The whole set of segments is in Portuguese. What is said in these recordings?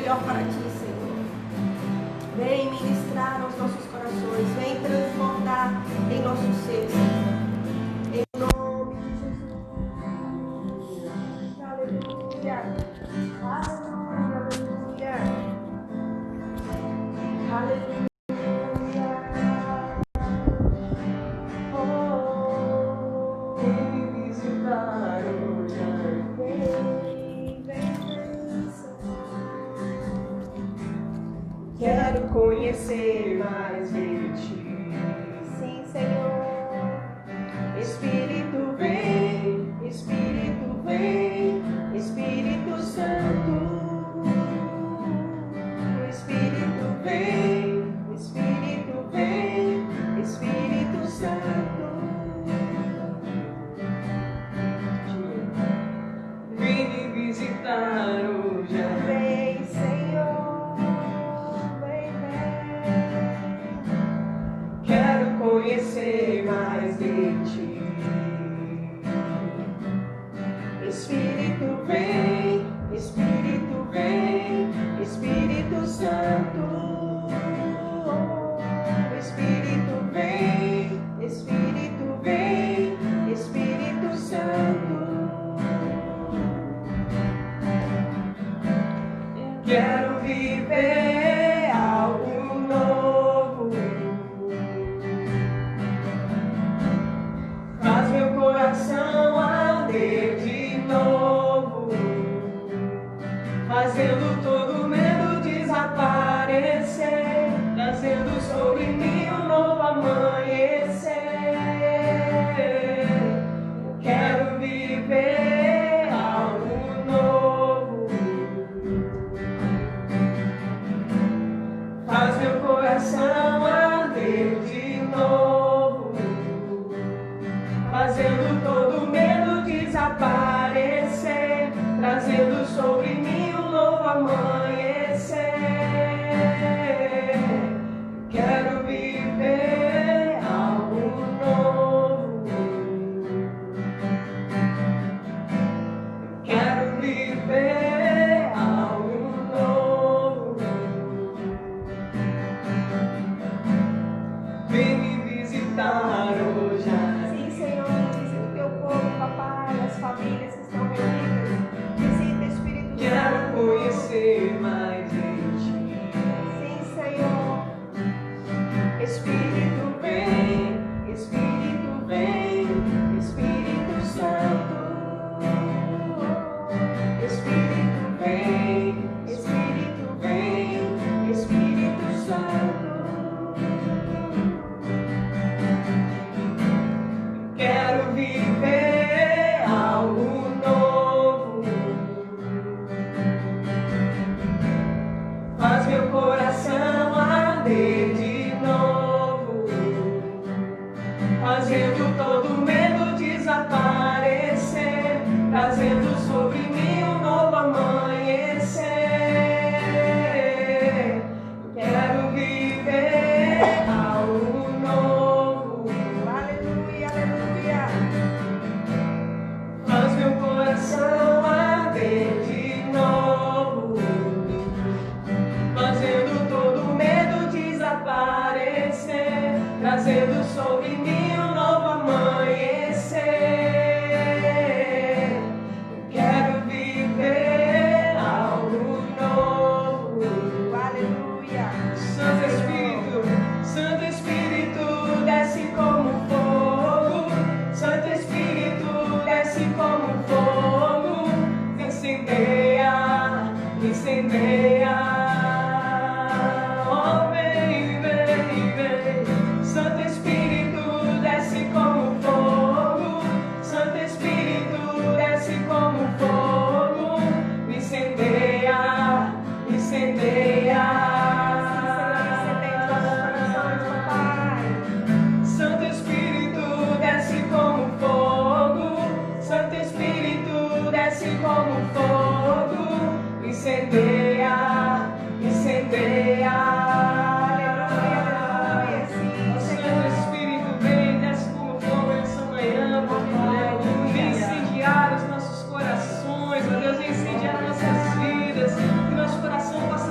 melhor para ti, Senhor. Vem ministrar aos nossos corações, vem transbordar em nosso ser, Senhor. Em nome de Jesus. Aleluia. Aleluia. Aleluia. Quero conhecer mais de ti. Sim, Senhor. Espírito vem, Espírito vem, Espírito Santo. Espírito vem, Espírito vem, Espírito Santo. Vem me visitar hoje. Vem, Senhor. Conhecer mais de ti. Espírito vem, Espírito vem, Espírito Santo. Espírito vem, Espírito vem, Espírito Santo. Quero viver algo novo. Faz meu coração arder de novo, fazendo todo medo desaparecer, trazendo sobre mim um novo amanhecer. Quero viver algo novo. Faz meu coração arder de novo, fazendo todo medo desaparecer, trazendo sobre mim um novo amanhecer. Quero viver algo novo. Quero viver algo novo. Vem me visitar hoje. Famílias que estão reunidas, visita Espírito Santo. Quero conhecer mais de ti. Sim, Senhor. Espírito vem, Espírito vem, Espírito Santo. Espírito vem, Espírito vem, Espírito Santo. Quero viver algo novo. Faz meu coração arder de novo, fazendo todo medo desaparecer, trazendo sobre mim um novo amanhecer. Quero viver algo novo. Aleluia, aleluia. Faz meu coração arder de novo, fazendo todo medo desaparecer, trazendo sobre mim um novo amanhecer. Quero viver algo novo. Aleluia. Santo Espírito, desce como fogo. Santo Espírito, desce como fogo. Incendeia, incendeia. Oh, vem, vem, vem. Santo Espírito, desce como fogo. Santo Espírito, desce como fogo. Incendeia, incendeia. Santo Espírito, desce como fogo. Santo Espírito, desce como fogo. Incendeia, incendeia. Aleluia, sim. Santo Espírito, vem, desce como fogo nessa manhã, vem incendiar os nossos corações, ó Deus, incendiar nossas vidas, que nosso coração possa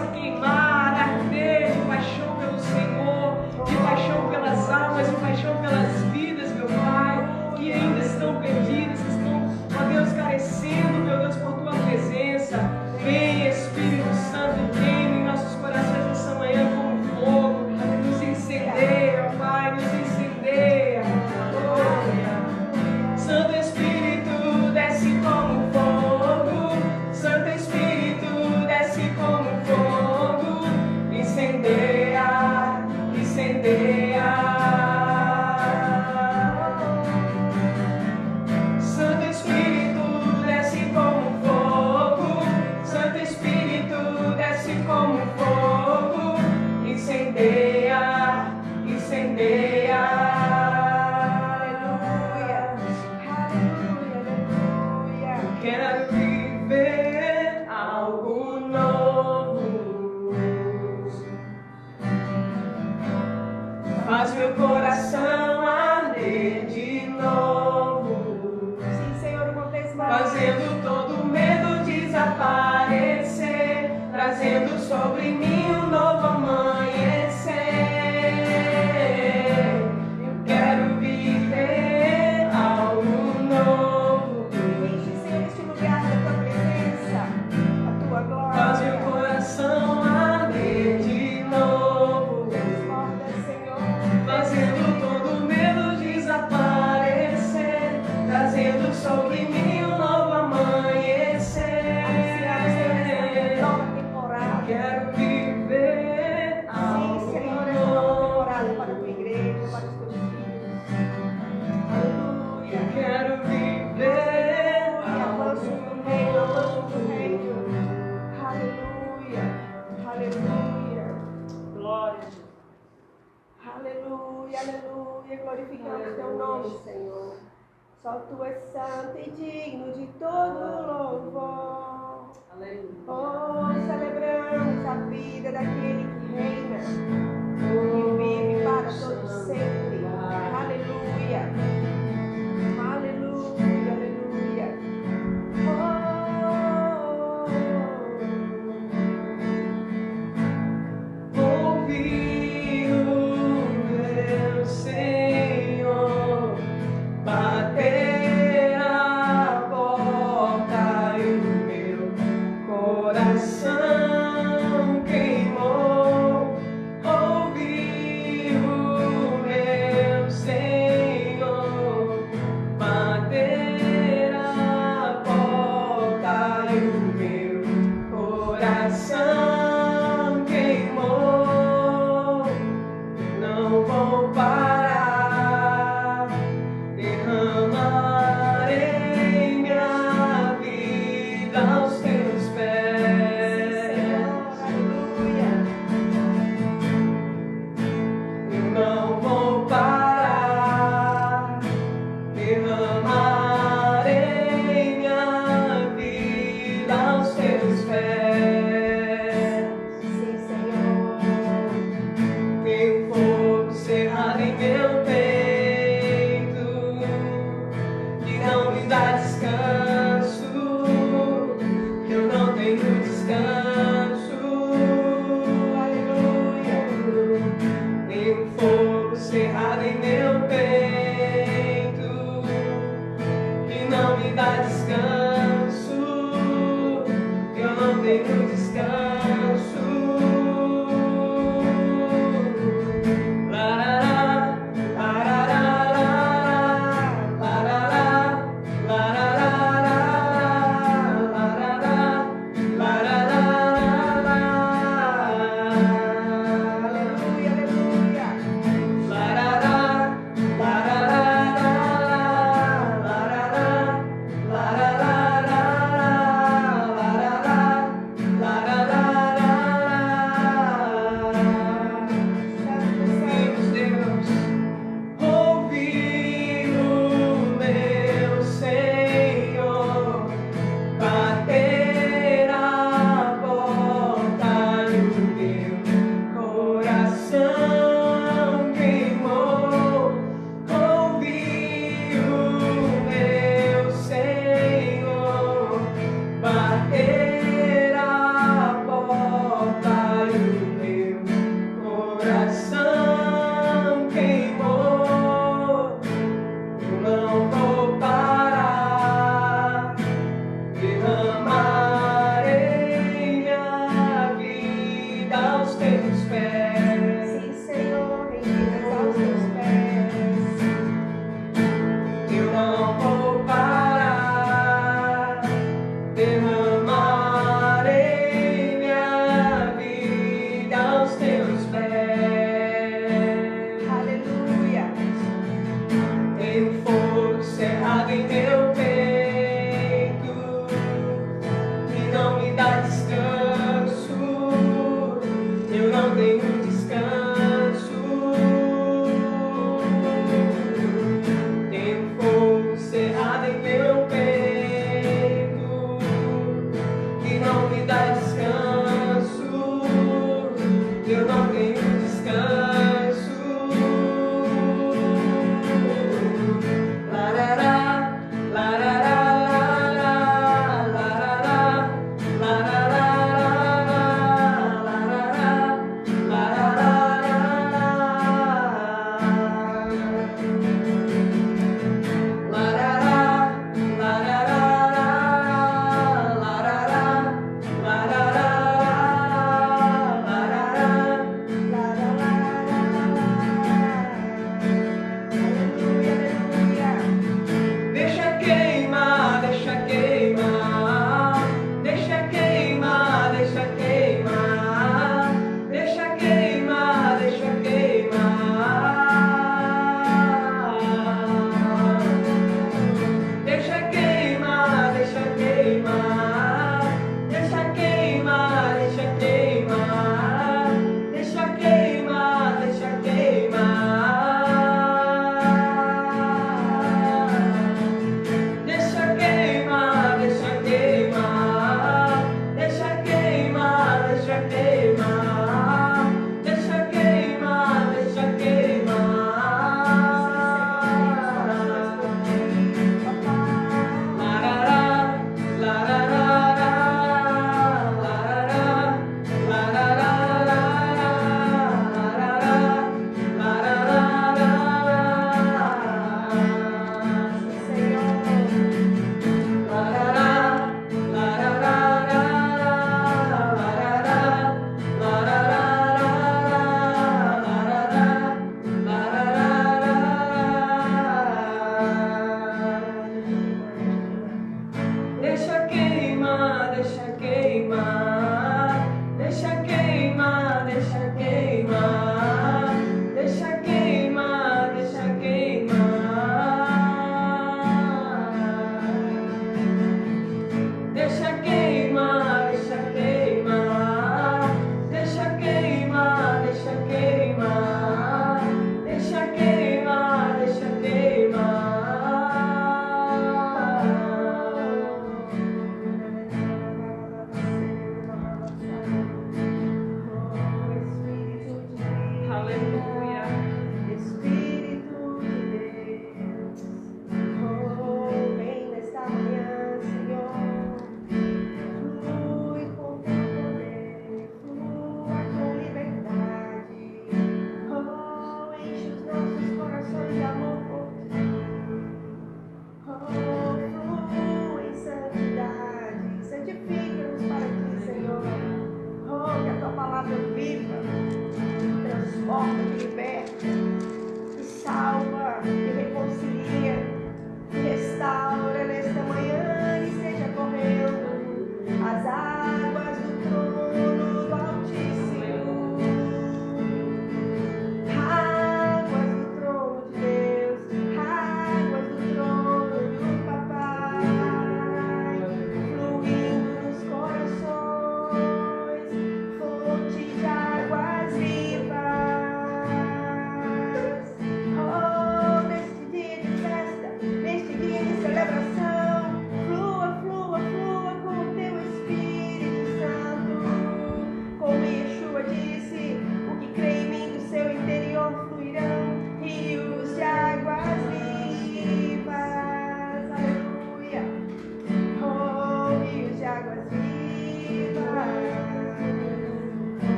o coração arder de novo. Sim, Senhor, uma vez mais. Fazendo todo medo desaparecer, trazendo sobre mim um novo amanhecer. Eu quero viver algo novo. Enche, Senhor, este lugar da tua presença, a tua glória. Faz o coração arder de novo. Transborda, Senhor. Fazendo todo medo desaparecer, trazendo sobre mim um novo amanhecer. Anunciamos, Senhor, esta nova temporada. Quero viver Sim, algo Senhor, esta nova novo. temporada para a tua igreja, para os teus filhos. Aleluia. Quero viver Avanço algo do reino, avanço do novo. reino. Aleluia. Aleluia. Glória a Deus. Aleluia, aleluia. Glorificamos teu nome, Senhor. Só tu és santo e digno de todo louvor. Aleluia. Oh, celebramos a vida daquele que reina, que vive para todo sempre. Aleluia. Aleluia, aleluia. Ouvi o meu Senhor bater a porta e o meu coração queimou. Ouvi o meu Senhor bater a porta e o meu coração queimou. Não vou parar, derramarei minha vida aos teus pés. Aleluia. Eu não vou parar, derramarei minha vida aos teus pés.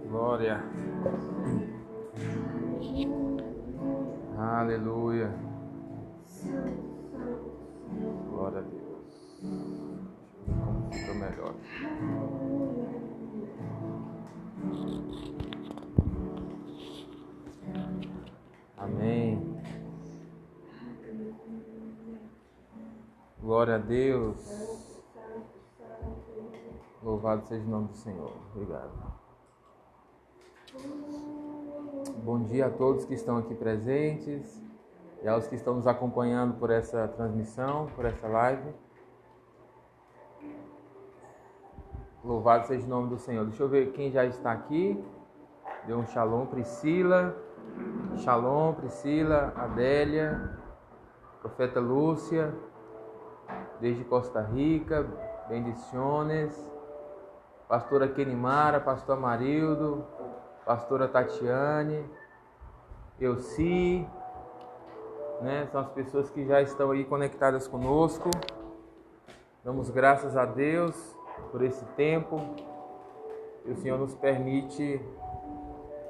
Glória. Aleluia. Glória a Deus. Como fica melhor. Amém. Glória a Deus. Louvado seja o nome do Senhor. Obrigado. Bom dia a todos que estão aqui presentes e aos que estão nos acompanhando por essa transmissão, por essa live. Louvado seja o nome do Senhor. Deixa eu ver quem já está aqui. Deu um shalom, Priscila. Shalom, Priscila, Adélia, Profeta Lúcia, desde Costa Rica, bendiciones. Pastora Kenimara, Pastor Amarildo, Pastora Tatiane, Elci, né? São as pessoas que já estão aí conectadas conosco. Damos graças a Deus por esse tempo que o Senhor nos permite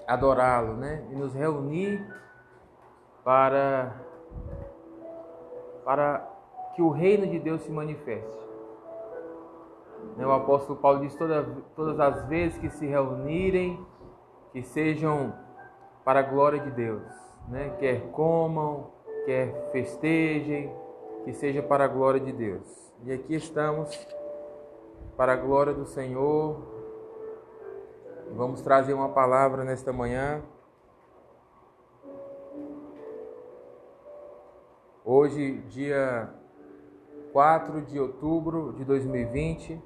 adorá-lo, né? E nos reunir para que o reino de Deus se manifeste. O apóstolo Paulo diz: todas as vezes que se reunirem, que sejam para a glória de Deus, quer comam, quer festejem, que seja para a glória de Deus. E aqui estamos para a glória do Senhor. Vamos trazer uma palavra nesta manhã. Hoje, dia 4 de outubro de 2020,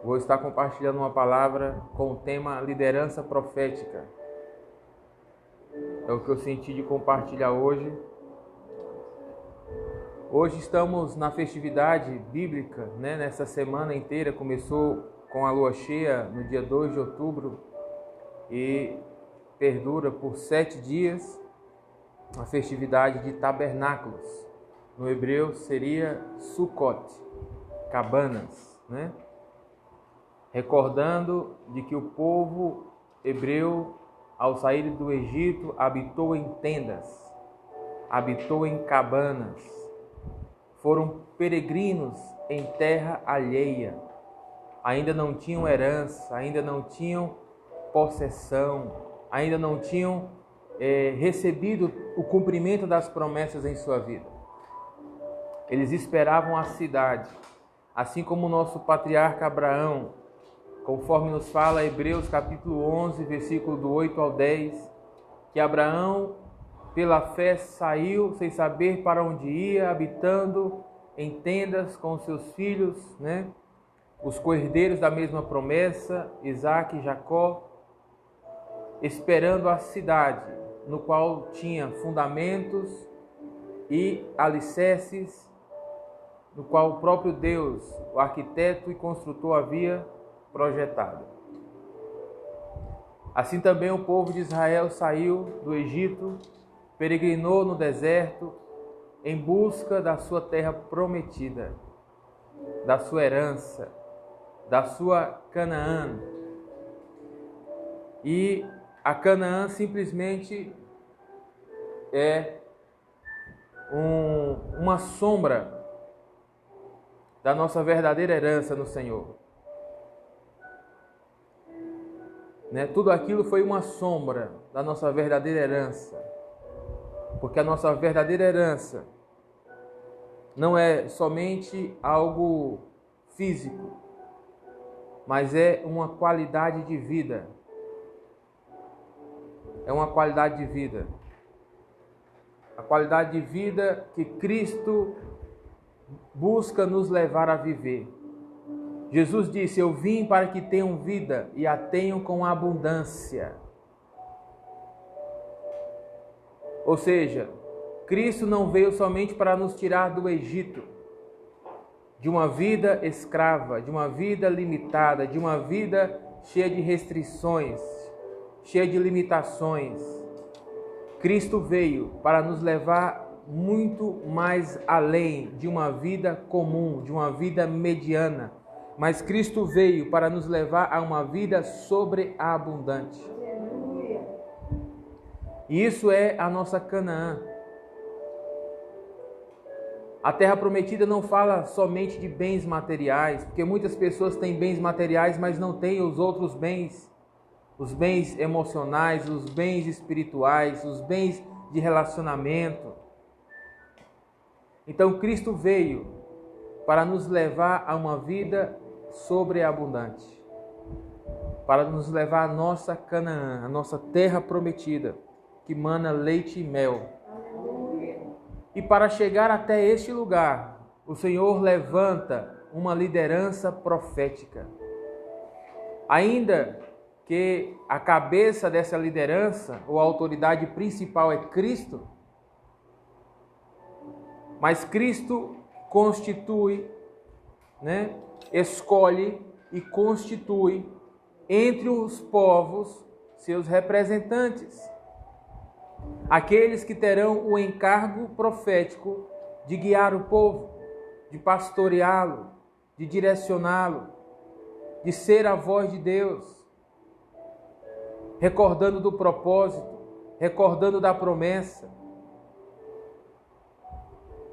vou estar compartilhando uma palavra com o tema liderança profética. É o que eu senti de compartilhar hoje. Hoje estamos na festividade bíblica, nessa semana inteira. Começou com a lua cheia no dia 2 de outubro e perdura por 7 dias. A festividade de tabernáculos. No hebreu seria Sukkot, cabanas, Recordando de que o povo hebreu, ao sair do Egito, habitou em tendas, habitou em cabanas, foram peregrinos em terra alheia, ainda não tinham herança, ainda não tinham possessão, ainda não tinham recebido o cumprimento das promessas em sua vida. Eles esperavam a cidade, assim como o nosso patriarca Abraão, conforme nos fala Hebreus capítulo 11, versículo do 8 ao 10, que Abraão, pela fé, saiu sem saber para onde ia, habitando em tendas com seus filhos, os co-herdeiros da mesma promessa, Isaque e Jacó, esperando a cidade, no qual tinha fundamentos e alicerces, no qual o próprio Deus, o arquiteto e construtor, havia projetado. Assim também o povo de Israel saiu do Egito, peregrinou no deserto em busca da sua terra prometida, da sua herança, da sua Canaã. E a Canaã simplesmente é uma sombra da nossa verdadeira herança no Senhor. Tudo aquilo foi uma sombra da nossa verdadeira herança, porque a nossa verdadeira herança não é somente algo físico, mas é uma qualidade de vida. É uma qualidade de vida. A qualidade de vida que Cristo busca nos levar a viver. Jesus disse: eu vim para que tenham vida e a tenham com abundância. Ou seja, Cristo não veio somente para nos tirar do Egito, de uma vida escrava, de uma vida limitada, de uma vida cheia de restrições, cheia de limitações. Cristo veio para nos levar muito mais além de uma vida comum, de uma vida mediana. Mas Cristo veio para nos levar a uma vida sobreabundante. E isso é a nossa Canaã. A terra prometida não fala somente de bens materiais, porque muitas pessoas têm bens materiais, mas não têm os outros bens. Os bens emocionais, os bens espirituais, os bens de relacionamento. Então Cristo veio para nos levar a uma vida sobreabundante, para nos levar à nossa Canaã, a nossa terra prometida, que mana leite e mel. E para chegar até este lugar, o Senhor levanta uma liderança profética. Ainda que a cabeça dessa liderança, ou a autoridade principal, é Cristo, mas Cristo constitui, escolhe e constitui entre os povos seus representantes, aqueles que terão o encargo profético de guiar o povo, de pastoreá-lo, de direcioná-lo, de ser a voz de Deus, recordando do propósito, recordando da promessa.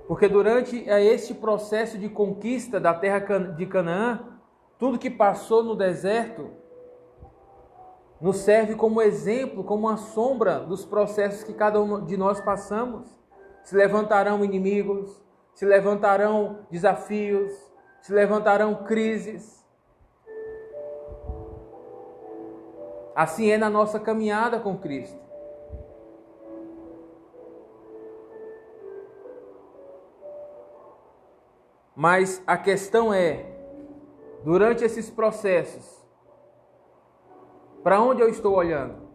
Porque durante este processo de conquista da terra de Canaã, tudo que passou no deserto nos serve como exemplo, como uma sombra dos processos que cada um de nós passamos. Se levantarão inimigos, se levantarão desafios, se levantarão crises. Assim é na nossa caminhada com Cristo. Mas a questão é, durante esses processos, para onde eu estou olhando?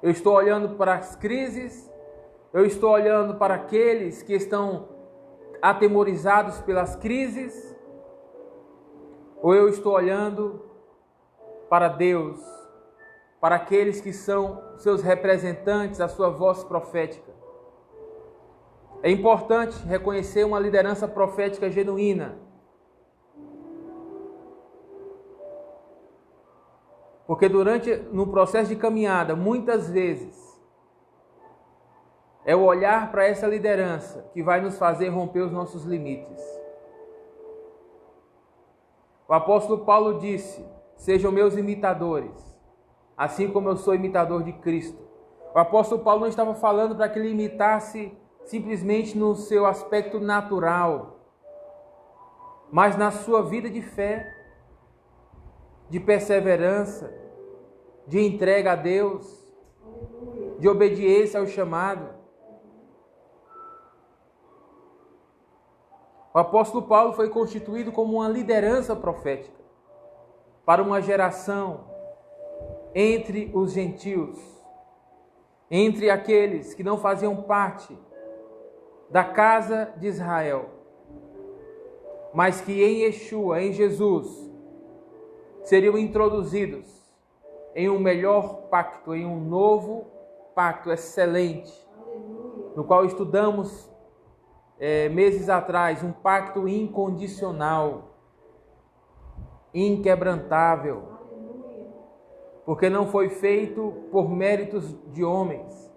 Eu estou olhando para as crises? Eu estou olhando para aqueles que estão atemorizados pelas crises? Ou eu estou olhando para Deus, para aqueles que são seus representantes, a sua voz profética? É importante reconhecer uma liderança profética genuína. Porque no processo de caminhada, muitas vezes, é o olhar para essa liderança que vai nos fazer romper os nossos limites. O apóstolo Paulo disse: sejam meus imitadores, assim como eu sou imitador de Cristo. O apóstolo Paulo não estava falando para que ele imitasse simplesmente no seu aspecto natural, mas na sua vida de fé, de perseverança, de entrega a Deus, de obediência ao chamado. O apóstolo Paulo foi constituído como uma liderança profética para uma geração entre os gentios, entre aqueles que não faziam parte da casa de Israel, mas que em Yeshua, em Jesus, seriam introduzidos em um melhor pacto, em um novo pacto excelente, no qual estudamos meses atrás, um pacto incondicional, inquebrantável, porque não foi feito por méritos de homens,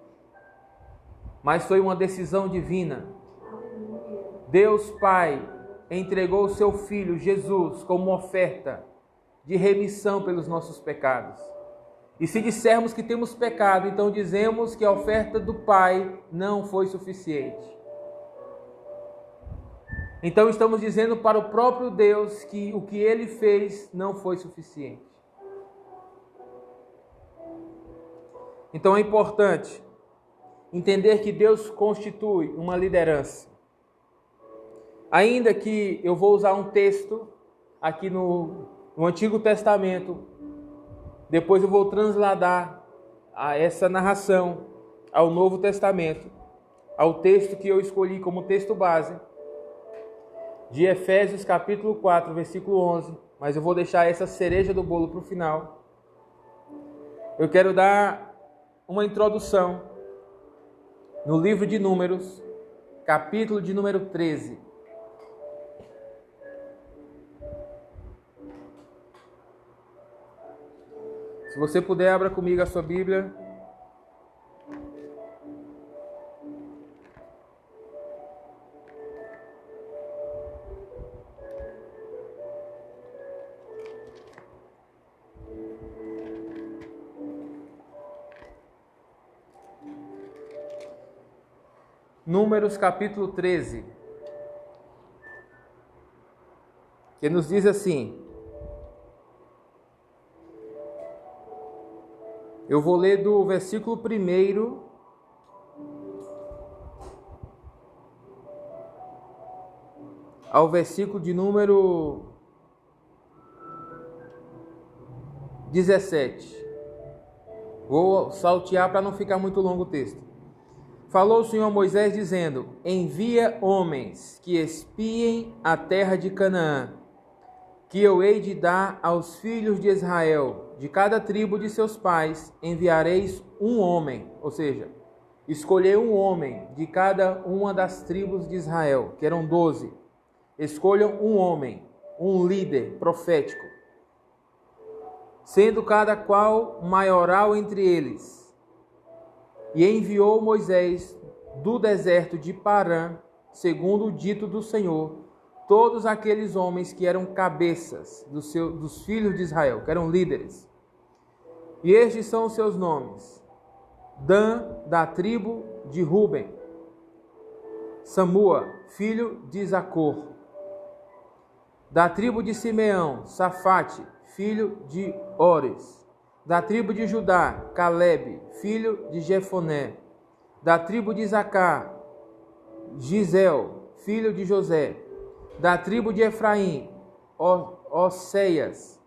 mas foi uma decisão divina. Deus Pai entregou o seu Filho Jesus como oferta de remissão pelos nossos pecados. E se dissermos que temos pecado, então dizemos que a oferta do Pai não foi suficiente. Então estamos dizendo para o próprio Deus que o que Ele fez não foi suficiente. Então é importante entender que Deus constitui uma liderança. Ainda que eu vou usar um texto aqui no Antigo Testamento, depois eu vou transladar essa narração ao Novo Testamento, ao texto que eu escolhi como texto base, de Efésios capítulo 4, versículo 11, mas eu vou deixar essa cereja do bolo para o final. Eu quero dar uma introdução no livro de Números, capítulo de número 13. Se você puder, abra comigo a sua Bíblia. Números capítulo 13, que nos diz assim. Eu vou ler do versículo 1 ao versículo de número 17. Vou saltear para não ficar muito longo o texto. Falou o Senhor a Moisés dizendo: envia homens que espiem a terra de Canaã, que eu hei de dar aos filhos de Israel. De cada tribo de seus pais enviareis um homem, ou seja, escolher um homem de cada uma das tribos de Israel, que eram 12. Escolham um homem, um líder profético, sendo cada qual maioral entre eles. E enviou Moisés do deserto de Parã, segundo o dito do Senhor, todos aqueles homens que eram cabeças dos filhos de Israel, que eram líderes. E estes são os seus nomes: Dan, da tribo de Ruben; Samua, filho de Zacor; da tribo de Simeão, Safate, filho de Ores; da tribo de Judá, Calebe, filho de Jefoné; da tribo de Isacar, Gisel, filho de José; da tribo de Efraim, Oséias,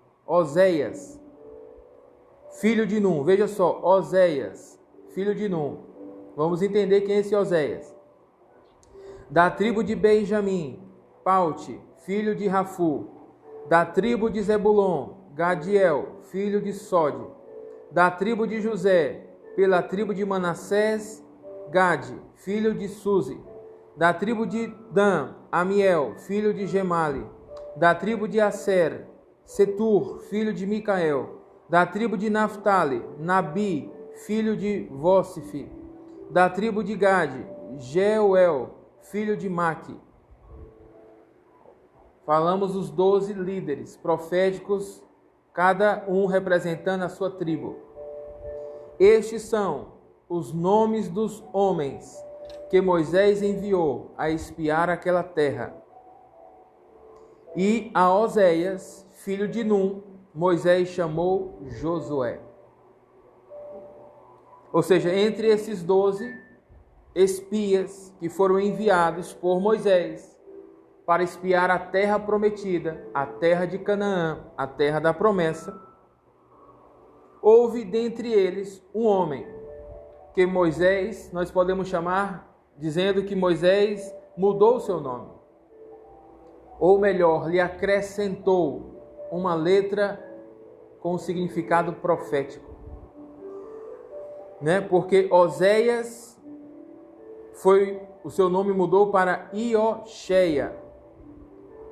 filho de Num. Veja só, Oséias, filho de Num. Vamos entender quem é esse Oséias. Da tribo de Benjamim, Paute, filho de Rafu; da tribo de Zebulon, Gadiel, filho de Sode; da tribo de José, pela tribo de Manassés, Gade, filho de Suzi; da tribo de Dan, Amiel, filho de Gemali; da tribo de Aser, Setur, filho de Micael; da tribo de Naphtali, Nabi, filho de Vósife; da tribo de Gade, Jeuel, filho de Maque. Falamos dos 12 líderes proféticos, cada um representando a sua tribo. Estes são os nomes dos homens que Moisés enviou a espiar aquela terra. E a Oséias, filho de Num, Moisés chamou Josué. Ou seja, entre esses 12 espias que foram enviados por Moisés para espiar a terra prometida, a terra de Canaã, a terra da promessa, houve dentre eles um homem que Moisés, nós podemos chamar, dizendo que Moisés mudou o seu nome. Ou melhor, lhe acrescentou uma letra com um significado profético. Porque Oséias o seu nome mudou para Iocheia.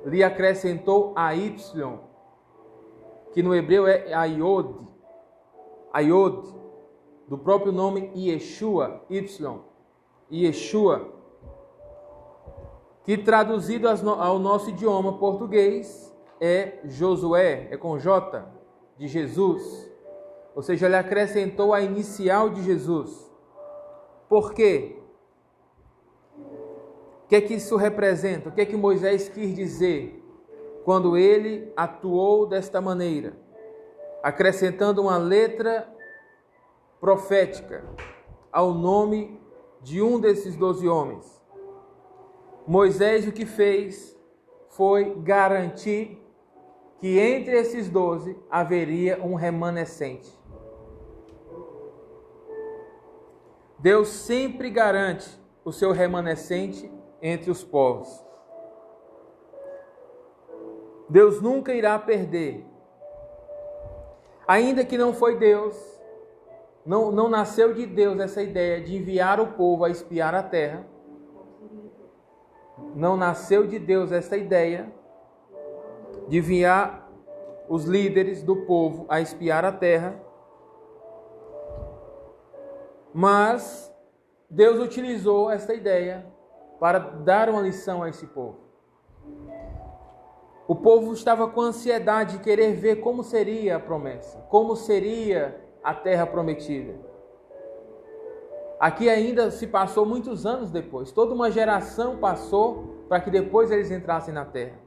Lhe acrescentou a Y, que no hebreu é Aiod, do próprio nome Yeshua, Yeshua, que traduzido ao nosso idioma português é Josué, é com J, de Jesus. Ou seja, ele acrescentou a inicial de Jesus. Por quê? O que é que isso representa? O que é que Moisés quis dizer quando ele atuou desta maneira, acrescentando uma letra profética ao nome de um desses 12 homens? Moisés o que fez foi garantir que entre esses 12 haveria um remanescente. Deus sempre garante o seu remanescente entre os povos. Deus nunca irá perder. Ainda que não foi Deus, não nasceu de Deus essa ideia de enviar o povo a espiar a terra. Não nasceu de Deus essa ideia de enviar os líderes do povo a espiar a terra. Mas Deus utilizou essa ideia para dar uma lição a esse povo. O povo estava com ansiedade de querer ver como seria a promessa, como seria a terra prometida. Aqui ainda se passou muitos anos depois, toda uma geração passou para que depois eles entrassem na terra.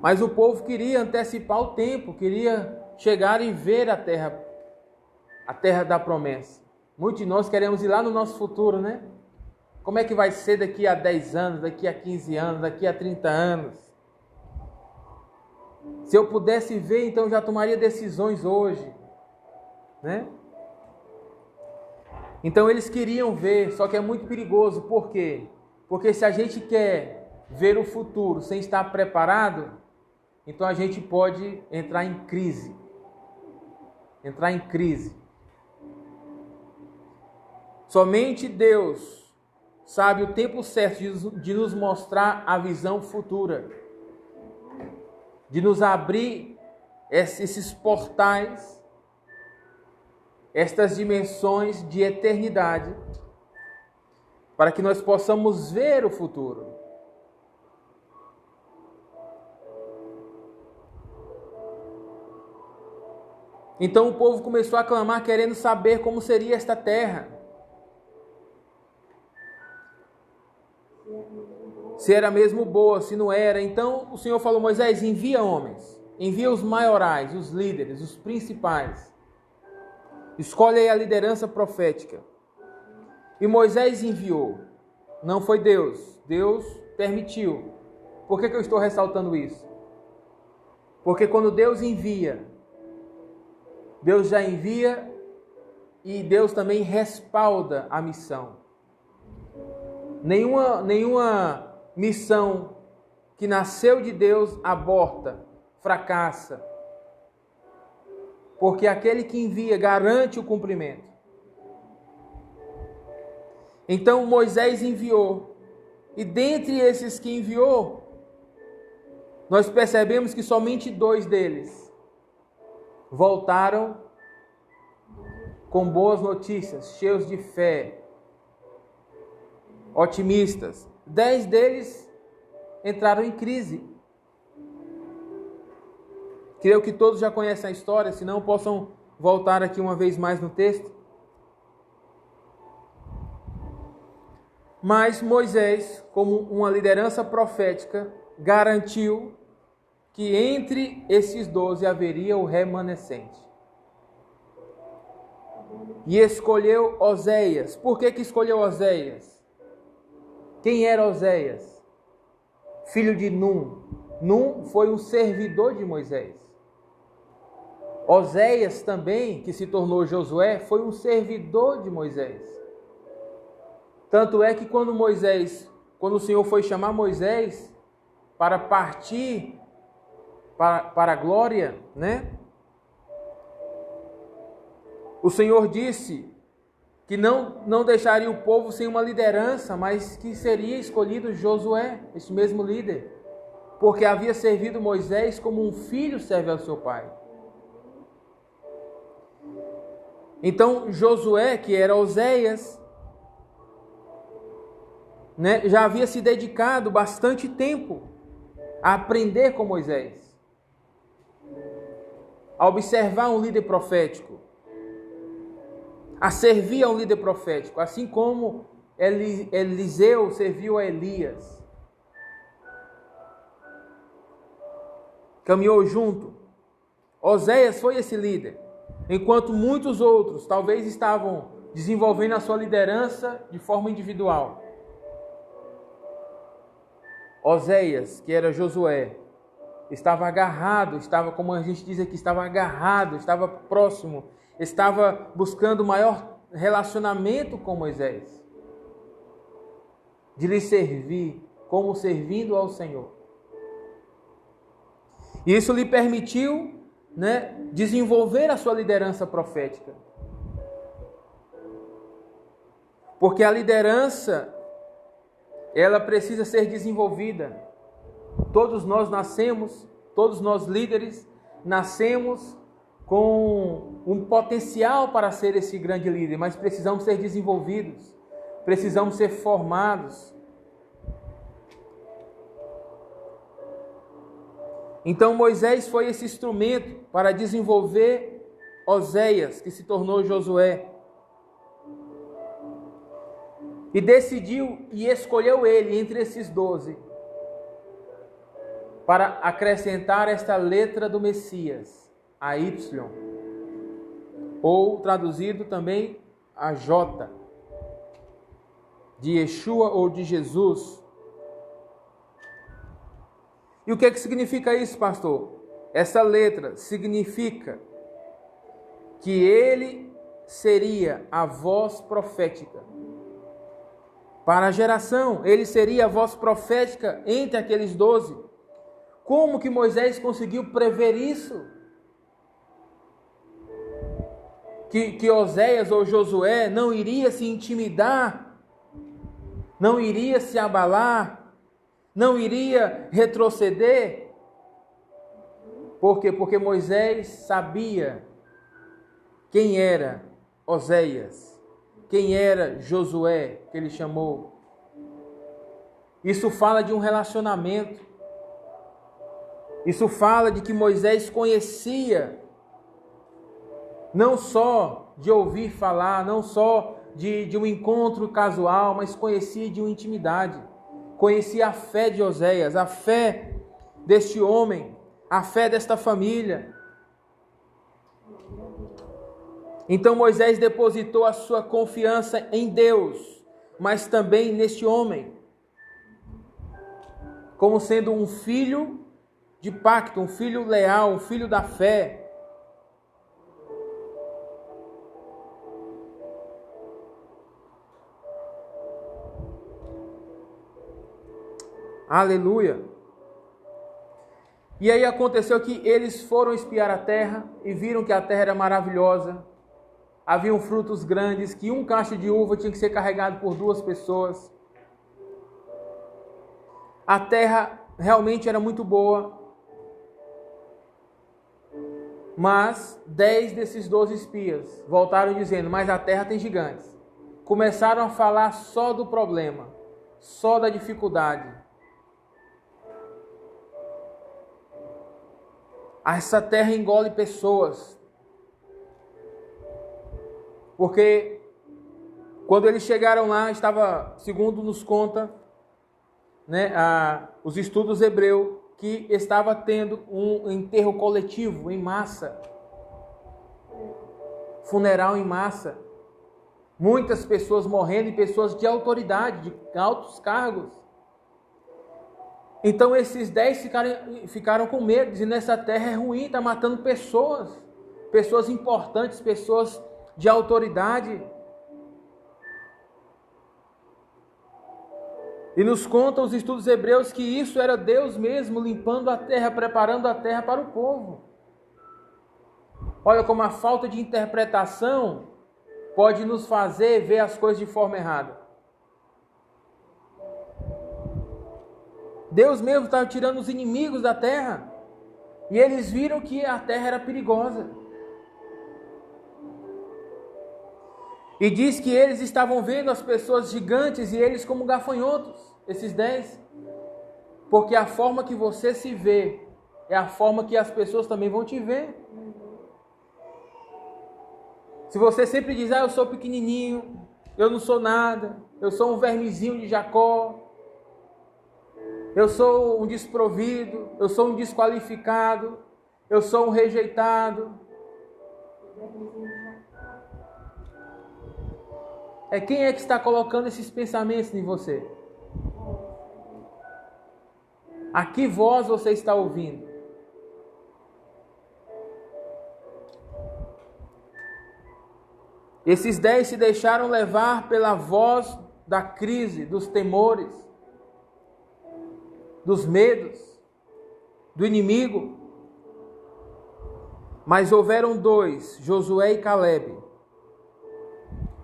Mas o povo queria antecipar o tempo, queria chegar e ver a terra da promessa. Muitos de nós queremos ir lá no nosso futuro, né? Como é que vai ser daqui a 10 anos, daqui a 15 anos, daqui a 30 anos? Se eu pudesse ver, então eu já tomaria decisões hoje, né? Então eles queriam ver, só que é muito perigoso. Por quê? Porque se a gente quer ver o futuro sem estar preparado, então a gente pode entrar em crise. Somente Deus sabe o tempo certo de nos mostrar a visão futura, de nos abrir esses portais estas dimensões de eternidade, para que nós possamos ver o futuro. Então o povo começou a clamar, querendo saber como seria esta terra. Se era mesmo boa, se não era. Então o Senhor falou: Moisés, envia homens, envia os maiorais, os líderes, os principais. Escolhe aí a liderança profética. E Moisés enviou. Não foi Deus. Deus permitiu. Por que eu estou ressaltando isso? Porque quando Deus envia, Deus já envia e Deus também respalda a missão. Nenhuma missão que nasceu de Deus aborta, fracassa. Porque aquele que envia garante o cumprimento. Então Moisés enviou. E dentre esses que enviou, nós percebemos que somente 2 deles voltaram com boas notícias, cheios de fé, otimistas. 10 deles entraram em crise. Creio que todos já conhecem a história, se não possam voltar aqui uma vez mais no texto. Mas Moisés, como uma liderança profética, garantiu que entre esses 12 haveria o remanescente. E escolheu Oséias. Por que escolheu Oséias? Quem era Oséias? Filho de Num. Num foi um servidor de Moisés. Oséias também, que se tornou Josué, foi um servidor de Moisés. Tanto é que quando o Senhor foi chamar Moisés para partir para a glória, né? O Senhor disse que não deixaria o povo sem uma liderança, mas que seria escolhido Josué, esse mesmo líder, porque havia servido Moisés como um filho serve ao seu pai. Então Josué, que era Oséias, né, já havia se dedicado bastante tempo a aprender com Moisés, a observar um líder profético, a servir a um líder profético, assim como Eliseu serviu a Elias. Caminhou junto. Oséias foi esse líder, enquanto muitos outros talvez estavam desenvolvendo a sua liderança de forma individual. Oséias, que era Josué, estava agarrado, como a gente diz aqui, estava agarrado, estava próximo, estava buscando maior relacionamento com Moisés, de lhe servir, como servindo ao Senhor. E isso lhe permitiu, né, desenvolver a sua liderança profética. Porque a liderança, ela precisa ser desenvolvida. Todos nós nascemos, todos nós líderes, nascemos com um potencial para ser esse grande líder, mas precisamos ser desenvolvidos, precisamos ser formados. Então Moisés foi esse instrumento para desenvolver Oséias, que se tornou Josué. E decidiu e escolheu ele entre esses 12 para acrescentar esta letra do Messias, a Y, ou traduzido também a J, de Yeshua ou de Jesus. E o que significa isso, pastor? Essa letra significa que ele seria a voz profética para a geração. Ele seria a voz profética entre aqueles 12. Como que Moisés conseguiu prever isso? Que Oséias ou Josué não iria se intimidar, não iria se abalar, não iria retroceder. Por quê? Porque Moisés sabia quem era Oséias? Quem era Josué, que ele chamou? Isso fala de um relacionamento. Isso fala de que Moisés conhecia, não só de ouvir falar, não só de um encontro casual, mas conhecia de uma intimidade. Conhecia a fé de Oséias, a fé deste homem, a fé desta família. Então Moisés depositou a sua confiança em Deus, mas também neste homem, como sendo um filho de pacto, um filho leal, um filho da fé. Aleluia! E aí aconteceu que eles foram espiar a terra e viram que a terra era maravilhosa. Haviam frutos grandes, que um cacho de uva tinha que ser carregado por 2 pessoas. A terra realmente era muito boa. Mas 10 desses 12 espias voltaram dizendo, mas a terra tem gigantes. Começaram a falar só do problema, só da dificuldade. Essa terra engole pessoas. Porque quando eles chegaram lá, estava, segundo nos conta, os estudos hebreus, que estava tendo um enterro coletivo em massa. Funeral em massa. Muitas pessoas morrendo e pessoas de autoridade, de altos cargos. Então esses 10 ficaram com medo, dizendo, essa terra é ruim, está matando pessoas. Pessoas importantes, pessoas de autoridade. E nos contam os estudos hebreus que isso era Deus mesmo limpando a terra, preparando a terra para o povo. Olha como a falta de interpretação pode nos fazer ver as coisas de forma errada. Deus mesmo estava tirando os inimigos da terra. E eles viram que a terra era perigosa. E diz que eles estavam vendo as pessoas gigantes e eles como gafanhotos, esses 10. Porque a forma que você se vê é a forma que as pessoas também vão te ver. Se você sempre diz, eu sou pequenininho, eu não sou nada, eu sou um vermezinho de Jacó, eu sou um desprovido, eu sou um desqualificado, eu sou um rejeitado. Quem é que está colocando esses pensamentos em você? A que voz você está ouvindo? Esses 10 se deixaram levar pela voz da crise, dos temores, dos medos, do inimigo. Mas houveram 2, Josué e Calebe.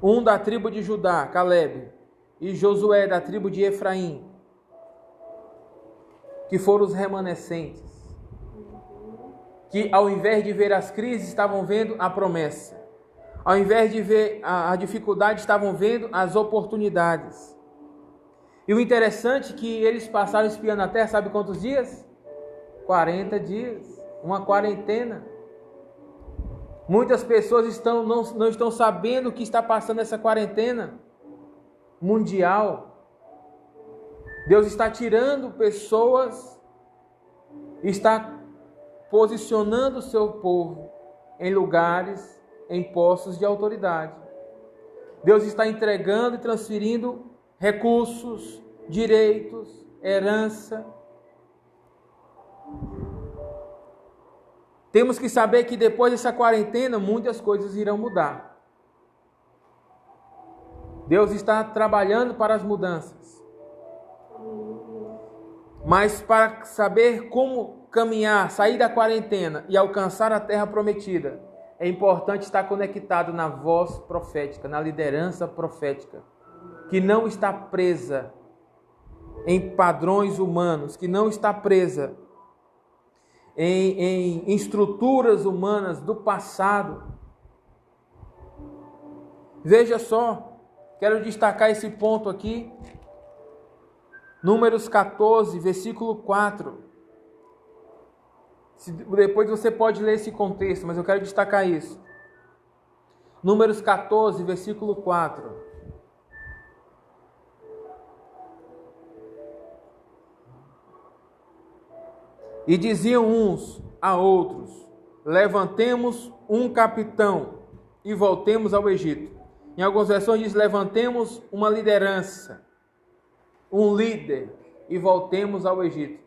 Um da tribo de Judá, Calebe, e Josué da tribo de Efraim, que foram os remanescentes, que ao invés de ver as crises, estavam vendo a promessa. Ao invés de ver a dificuldade, estavam vendo as oportunidades. E o interessante é que eles passaram espiando a terra, sabe quantos dias? 40 dias, uma quarentena. Muitas pessoas não estão sabendo o que está passando nessa quarentena mundial. Deus está tirando pessoas, está posicionando o seu povo em lugares, em postos de autoridade. Deus está entregando e transferindo recursos, direitos, herança. Temos que saber que depois dessa quarentena, muitas coisas irão mudar. Deus está trabalhando para as mudanças. Mas para saber como caminhar, sair da quarentena e alcançar a terra prometida, é importante estar conectado na voz profética, na liderança profética, que não está presa em padrões humanos, que não está presa em estruturas humanas do passado. Veja só, quero destacar esse ponto aqui. Números 14, versículo 4. Depois você pode ler esse contexto, mas eu quero destacar isso. Números 14, versículo 4. E diziam uns a outros: levantemos um capitão e voltemos ao Egito. Em algumas versões diz: levantemos uma liderança, um líder, e voltemos ao Egito.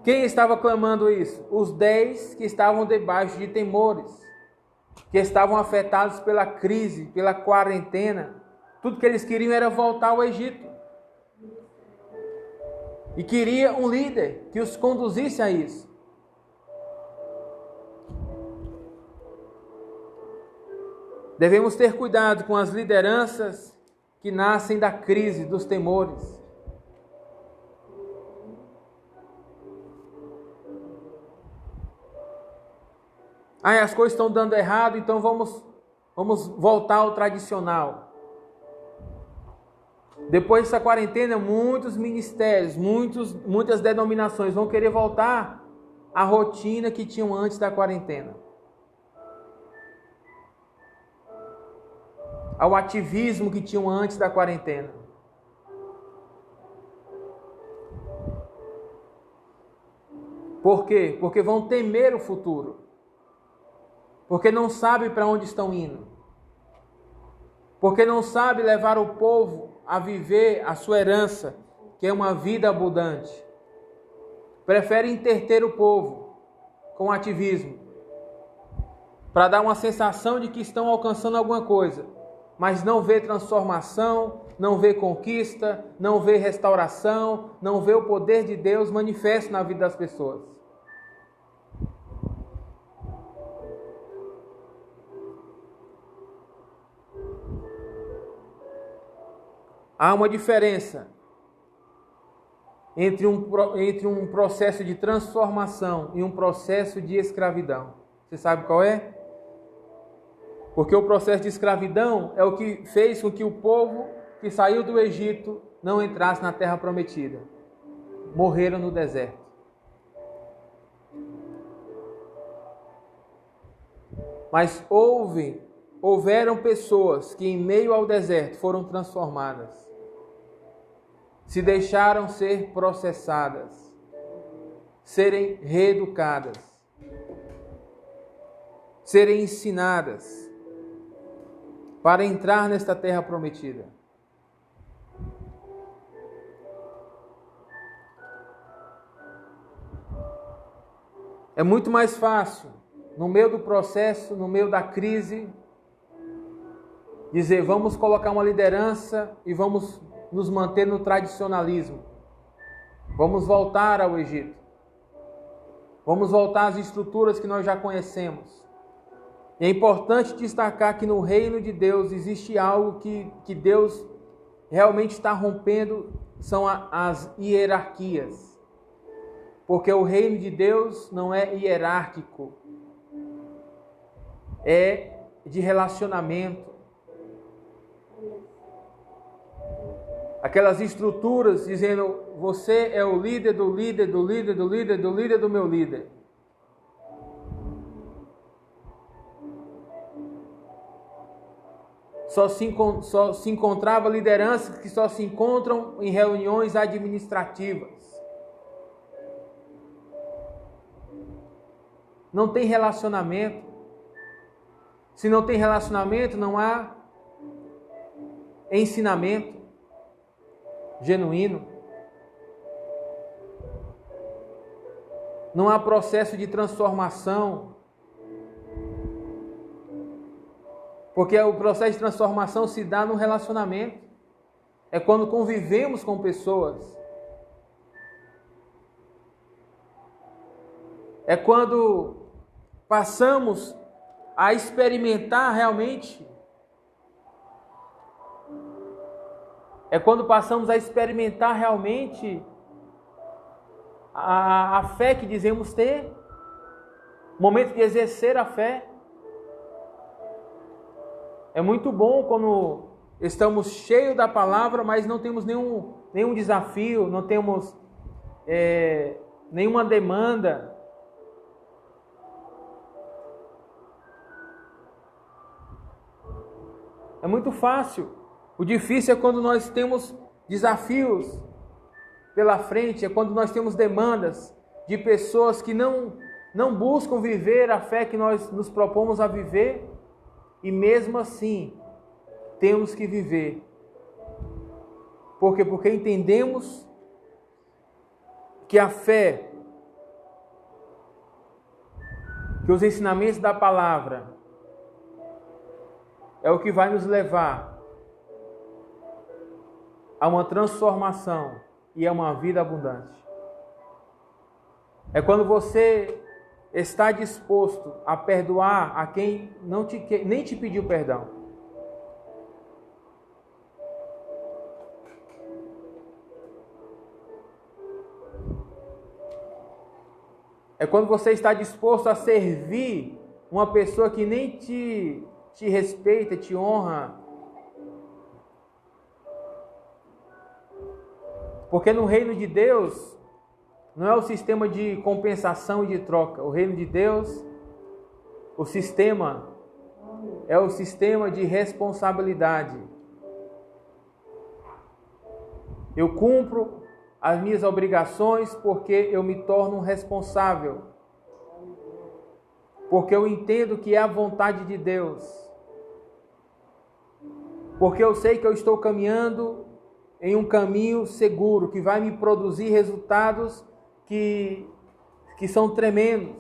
Quem estava clamando isso? Os 10 que estavam debaixo de temores, que estavam afetados pela crise, pela quarentena. Tudo que eles queriam era voltar ao Egito. E queria um líder que os conduzisse a isso. Devemos ter cuidado com as lideranças que nascem da crise, dos temores. As coisas estão dando errado, então vamos voltar ao tradicional. Depois dessa quarentena, muitos ministérios, muitas denominações vão querer voltar à rotina que tinham antes da quarentena. Ao ativismo que tinham antes da quarentena. Por quê? Porque vão temer o futuro. Porque não sabem para onde estão indo. Porque não sabem levar o povo a viver a sua herança, que é uma vida abundante. Preferem entreter o povo com ativismo, para dar uma sensação de que estão alcançando alguma coisa, mas não vê transformação, não vê conquista, não vê restauração, não vê o poder de Deus manifesto na vida das pessoas. Há uma diferença entre um processo de transformação e um processo de escravidão. Você sabe qual é? Porque o processo de escravidão é o que fez com que o povo que saiu do Egito não entrasse na terra prometida. Morreram no deserto. Mas houveram pessoas que em meio ao deserto foram transformadas. Se deixaram ser processadas, serem reeducadas, serem ensinadas para entrar nesta terra prometida. É muito mais fácil, no meio do processo, no meio da crise, dizer: vamos colocar uma liderança e vamos nos manter no tradicionalismo. Vamos voltar ao Egito. Vamos voltar às estruturas que nós já conhecemos. E é importante destacar que no reino de Deus existe algo que Deus realmente está rompendo, são as hierarquias. Porque o reino de Deus não é hierárquico, é de relacionamento. Aquelas estruturas dizendo: você é o líder do líder, do líder, do líder, do líder do meu líder. Só se encontrava lideranças que só se encontram em reuniões administrativas. Não tem relacionamento. Se não tem relacionamento, não há ensinamento genuíno. Não há processo de transformação. Porque o processo de transformação se dá no relacionamento. É quando convivemos com pessoas. É quando passamos a experimentar realmente. É quando passamos a experimentar realmente a fé que dizemos ter. Momento de exercer a fé. É muito bom quando estamos cheios da palavra, mas não temos nenhum desafio, não temos nenhuma demanda. É muito fácil. O difícil é quando nós temos desafios pela frente, é quando nós temos demandas de pessoas que não buscam viver a fé que nós nos propomos a viver, e mesmo assim temos que viver. Por quê? Porque entendemos que a fé, que os ensinamentos da palavra é o que vai nos levar a uma transformação e a uma vida abundante. É quando você está disposto a perdoar a quem nem te pediu perdão. É quando você está disposto a servir uma pessoa que nem te respeita, te honra. Porque no reino de Deus não é o sistema de compensação e de troca. O reino de Deus, o sistema é o sistema de responsabilidade. Eu cumpro as minhas obrigações porque eu me torno responsável. Porque eu entendo que é a vontade de Deus. Porque eu sei que eu estou caminhando em um caminho seguro, que vai me produzir resultados que são tremendos.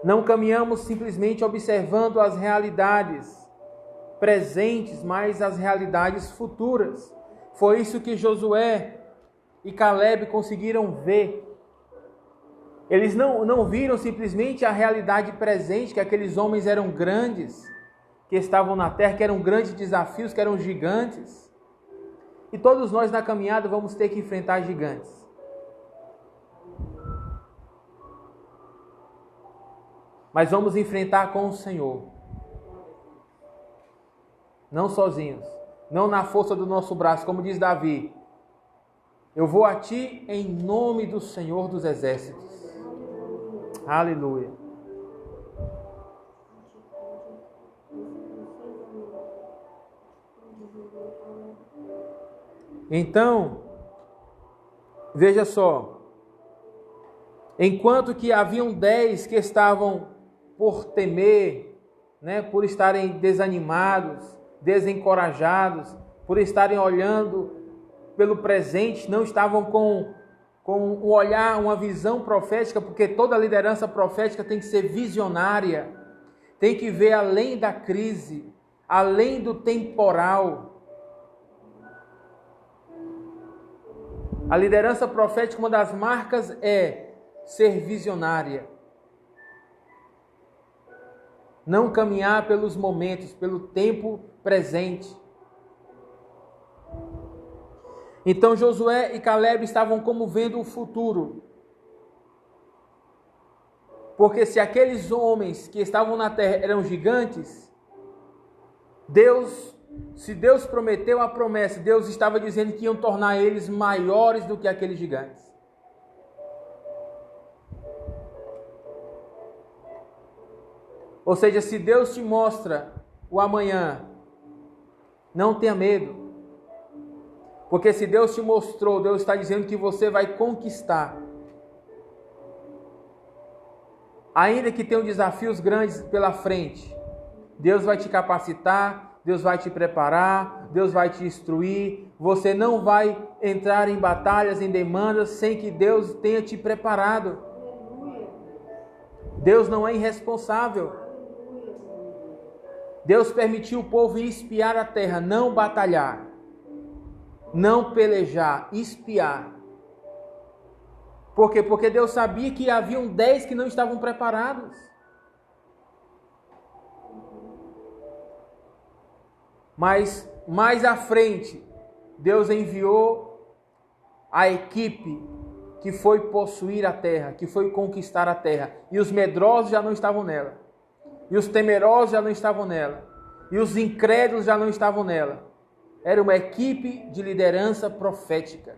Não caminhamos simplesmente observando as realidades presentes, mas as realidades futuras. Foi isso que Josué e Caleb conseguiram ver. Eles não viram simplesmente a realidade presente, que aqueles homens eram grandes, que estavam na terra, que eram grandes desafios, que eram gigantes. E todos nós na caminhada vamos ter que enfrentar gigantes. Mas vamos enfrentar com o Senhor. Não sozinhos. Não na força do nosso braço, como diz Davi. Eu vou a ti em nome do Senhor dos Exércitos. Aleluia. Então, veja só. Enquanto que haviam 10 que estavam por temer, por estarem desanimados, desencorajados, por estarem olhando pelo presente, não estavam com um olhar, uma visão profética, porque toda liderança profética tem que ser visionária, tem que ver além da crise, além do temporal. A liderança profética, uma das marcas é ser visionária. Não caminhar pelos momentos, pelo tempo presente. Então Josué e Caleb estavam como vendo o futuro. Porque se aqueles homens que estavam na terra eram gigantes, se Deus prometeu a promessa, Deus estava dizendo que iam tornar eles maiores do que aqueles gigantes. Ou seja, se Deus te mostra o amanhã, não tenha medo. Porque se Deus te mostrou, Deus está dizendo que você vai conquistar. Ainda que tenham desafios grandes pela frente, Deus vai te capacitar, Deus vai te preparar, Deus vai te instruir. Você não vai entrar em batalhas, em demandas, sem que Deus tenha te preparado. Deus não é irresponsável. Deus permitiu o povo ir espiar a terra, não batalhar, não pelejar, espiar. Por quê? Porque Deus sabia que haviam 10 que não estavam preparados. Mas mais à frente, Deus enviou a equipe que foi possuir a terra, que foi conquistar a terra. E os medrosos já não estavam nela. E os temerosos já não estavam nela. E os incrédulos já não estavam nela. Era uma equipe de liderança profética.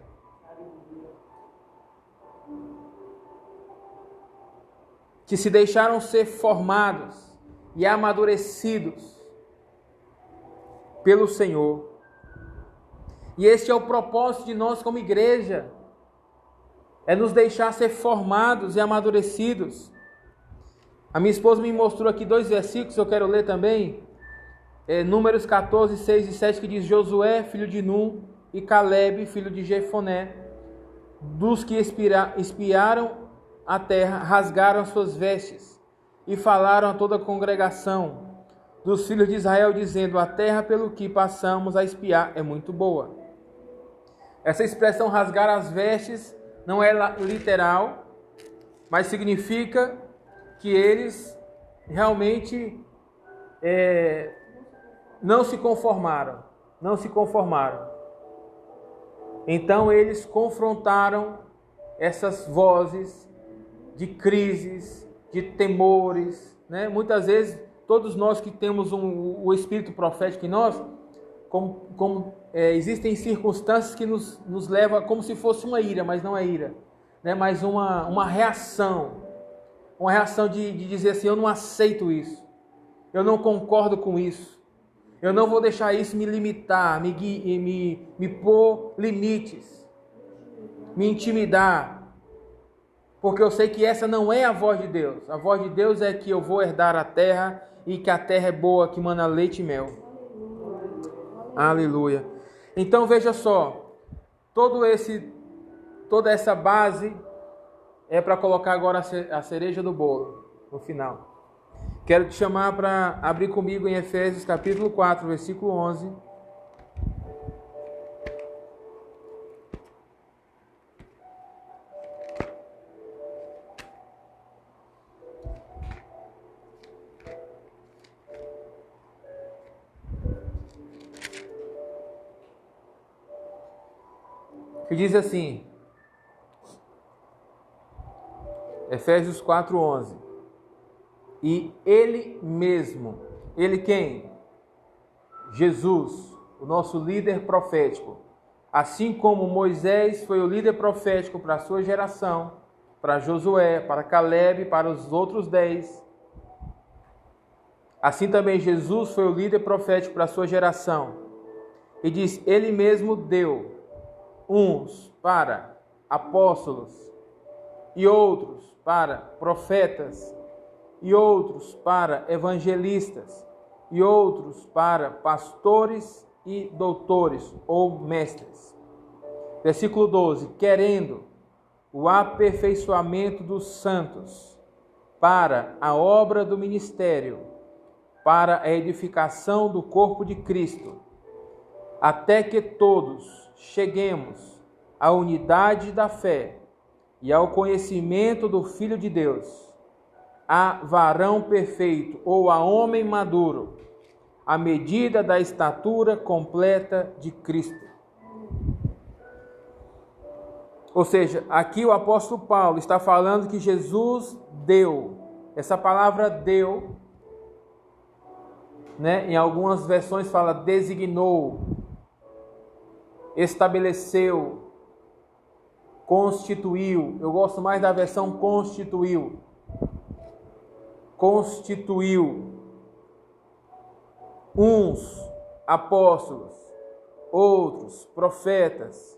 Que se deixaram ser formados e amadurecidos pelo Senhor. E este é o propósito de nós como igreja. É nos deixar ser formados e amadurecidos. A minha esposa me mostrou aqui 2 versículos, eu quero ler também. Números 14, 6 e 7, que diz: Josué, filho de Num, e Caleb, filho de Jefoné, dos que espiaram a terra, rasgaram suas vestes e falaram a toda a congregação dos filhos de Israel, dizendo: a terra pelo que passamos a espiar é muito boa. Essa expressão rasgar as vestes não é literal, mas significa que eles realmente não se conformaram. Então eles confrontaram essas vozes de crises, de temores, né? Muitas vezes, todos nós que temos o espírito profético em nós, existem circunstâncias que nos levam como se fosse uma ira, mas não é ira, né? Mas uma reação de dizer assim: eu não aceito isso, eu não concordo com isso, eu não vou deixar isso me limitar, me pôr limites, me intimidar, porque eu sei que essa não é a voz de Deus. A voz de Deus é que eu vou herdar a terra e que a terra é boa, que mana leite e mel. Aleluia. Então veja só, toda essa base é para colocar agora a cereja do bolo, no final. Quero te chamar para abrir comigo em Efésios capítulo 4, versículo 11. Que diz assim, Efésios 4:11, e Ele mesmo, Ele quem? Jesus, o nosso líder profético, assim como Moisés foi o líder profético para a sua geração, para Josué, para Caleb, para os outros 10, assim também Jesus foi o líder profético para a sua geração, e diz, Ele mesmo deu uns para apóstolos, e outros para profetas, e outros para evangelistas, e outros para pastores e doutores ou mestres. Versículo 12, querendo o aperfeiçoamento dos santos para a obra do ministério, para a edificação do corpo de Cristo, até que todos cheguemos à unidade da fé e ao conhecimento do Filho de Deus, a varão perfeito ou a homem maduro, à medida da estatura completa de Cristo. Ou seja, aqui o apóstolo Paulo está falando que Jesus deu. Essa palavra deu, né, em algumas versões fala designou, estabeleceu, constituiu. Eu gosto mais da versão constituiu. Constituiu uns apóstolos, outros profetas,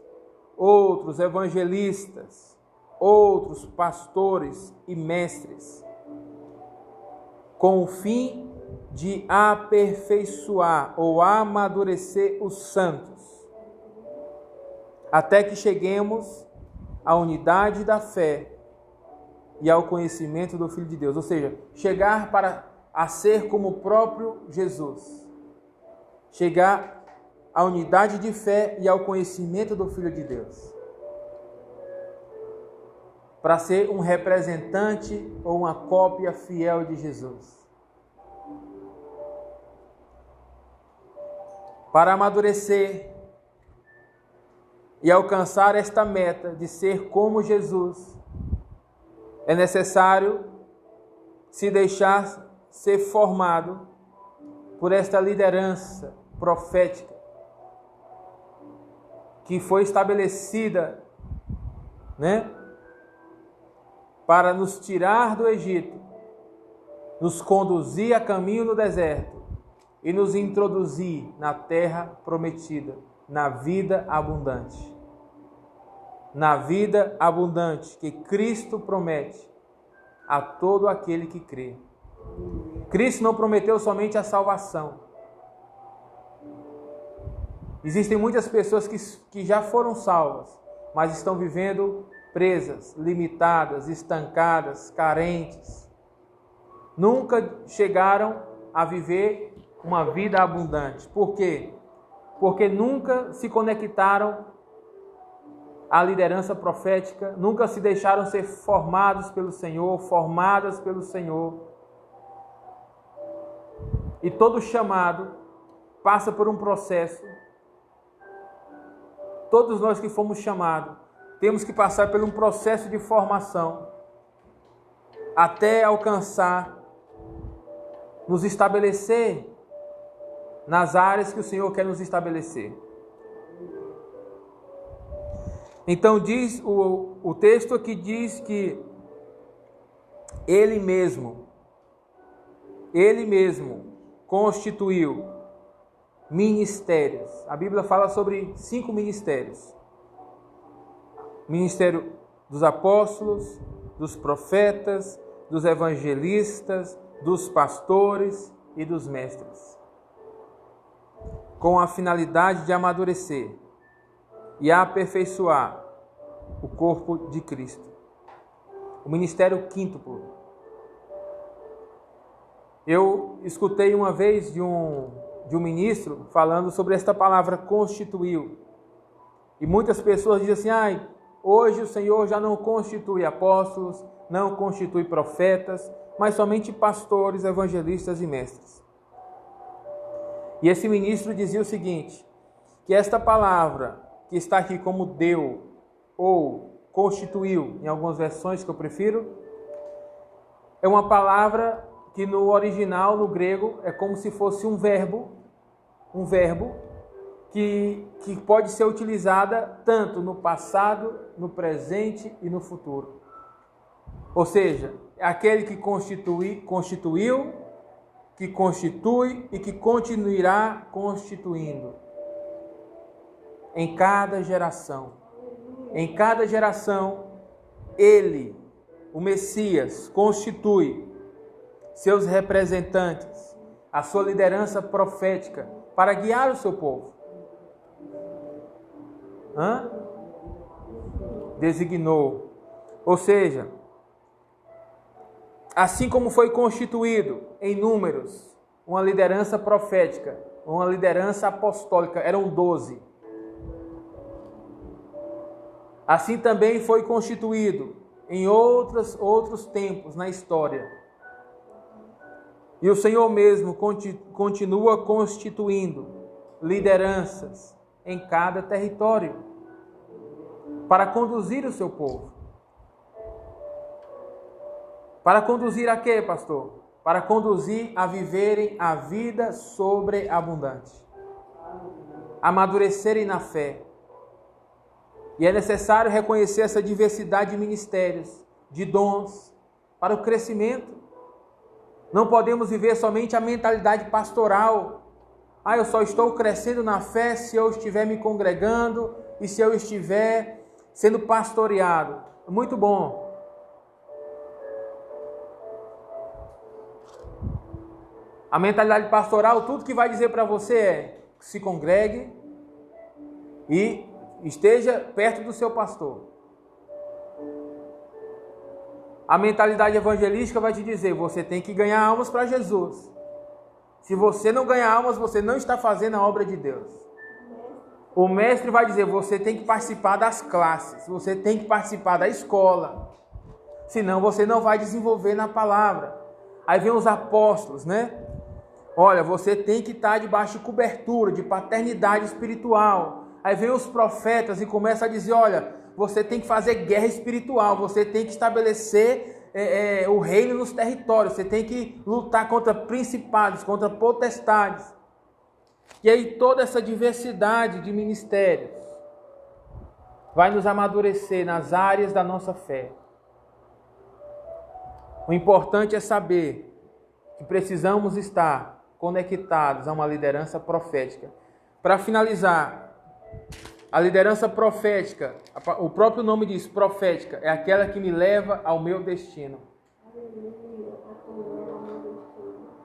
outros evangelistas, outros pastores e mestres, com o fim de aperfeiçoar ou amadurecer os santos, até que cheguemos à unidade da fé e ao conhecimento do Filho de Deus. Ou seja, chegar a ser como o próprio Jesus. Chegar à unidade de fé e ao conhecimento do Filho de Deus. Para ser um representante ou uma cópia fiel de Jesus. Para amadurecer e alcançar esta meta de ser como Jesus, é necessário se deixar ser formado por esta liderança profética que foi estabelecida, né, para nos tirar do Egito, nos conduzir a caminho no deserto e nos introduzir na terra prometida, na vida abundante. Na vida abundante que Cristo promete a todo aquele que crê. Cristo não prometeu somente a salvação. Existem muitas pessoas que já foram salvas, mas estão vivendo presas, limitadas, estancadas, carentes. Nunca chegaram a viver uma vida abundante. Por quê? Porque nunca se conectaram à liderança profética, nunca se deixaram ser formados pelo Senhor, formadas pelo Senhor. E todo chamado passa por um processo. Todos nós que fomos chamados, temos que passar por um processo de formação até alcançar, nos estabelecer nas áreas que o Senhor quer nos estabelecer. Então diz o texto aqui diz que Ele mesmo constituiu ministérios. A Bíblia fala sobre 5 ministérios. Ministério dos apóstolos, dos profetas, dos evangelistas, dos pastores e dos mestres, com a finalidade de amadurecer e aperfeiçoar o corpo de Cristo. O ministério quíntuplo. Eu escutei uma vez de um ministro falando sobre esta palavra constituiu. E muitas pessoas dizem assim, hoje o Senhor já não constitui apóstolos, não constitui profetas, mas somente pastores, evangelistas e mestres. E esse ministro dizia o seguinte, que esta palavra que está aqui como deu ou constituiu, em algumas versões que eu prefiro, é uma palavra que no original, no grego, é como se fosse um verbo que pode ser utilizada tanto no passado, no presente e no futuro. Ou seja, aquele que constituiu, que constitui e que continuará constituindo. Em cada geração. Em cada geração, Ele, o Messias, constitui seus representantes, a sua liderança profética, para guiar o seu povo. Designou. Ou seja, assim como foi constituído em números uma liderança profética, uma liderança apostólica, eram 12. Assim também foi constituído em outros tempos na história. E o Senhor mesmo continua constituindo lideranças em cada território para conduzir o seu povo. Para conduzir a quê, pastor? Para conduzir a viverem a vida sobreabundante. Amadurecerem na fé. E é necessário reconhecer essa diversidade de ministérios, de dons, para o crescimento. Não podemos viver somente a mentalidade pastoral. Eu só estou crescendo na fé se eu estiver me congregando e se eu estiver sendo pastoreado. Muito bom. A mentalidade pastoral, tudo que vai dizer para você é se congregue e esteja perto do seu pastor. A mentalidade evangelística vai te dizer, você tem que ganhar almas para Jesus. Se você não ganhar almas, você não está fazendo a obra de Deus. O mestre vai dizer, você tem que participar das classes, você tem que participar da escola. Senão você não vai desenvolver na palavra. Aí vem os apóstolos, né? Olha, você tem que estar debaixo de cobertura, de paternidade espiritual. Aí vem os profetas e começa a dizer, olha, você tem que fazer guerra espiritual, você tem que estabelecer o reino nos territórios, você tem que lutar contra principados, contra potestades. E aí toda essa diversidade de ministérios vai nos amadurecer nas áreas da nossa fé. O importante é saber que precisamos estar conectados a uma liderança profética. Para finalizar, a liderança profética, o próprio nome diz profética, é aquela que me leva ao meu destino.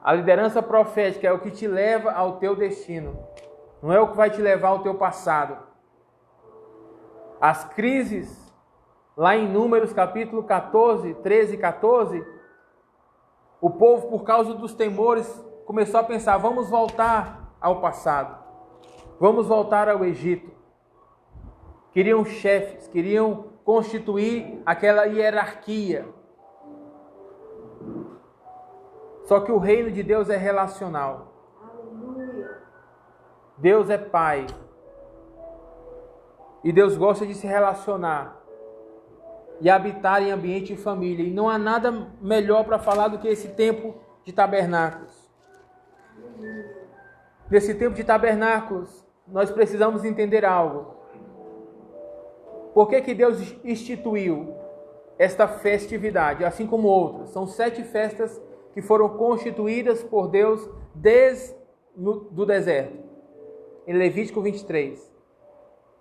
A liderança profética é o que te leva ao teu destino. Não é o que vai te levar ao teu passado. As crises, lá em Números capítulo 14, 13 e 14, o povo, por causa dos temores, começou a pensar, vamos voltar ao passado. Vamos voltar ao Egito. Queriam chefes, queriam constituir aquela hierarquia. Só que o reino de Deus é relacional. Deus é Pai. E Deus gosta de se relacionar e habitar em ambiente de família. E não há nada melhor para falar do que esse tempo de tabernáculos. Nesse tempo de tabernáculos, nós precisamos entender algo. Por que Deus instituiu esta festividade, assim como outras? São 7 festas que foram constituídas por Deus desde do deserto, em Levítico 23,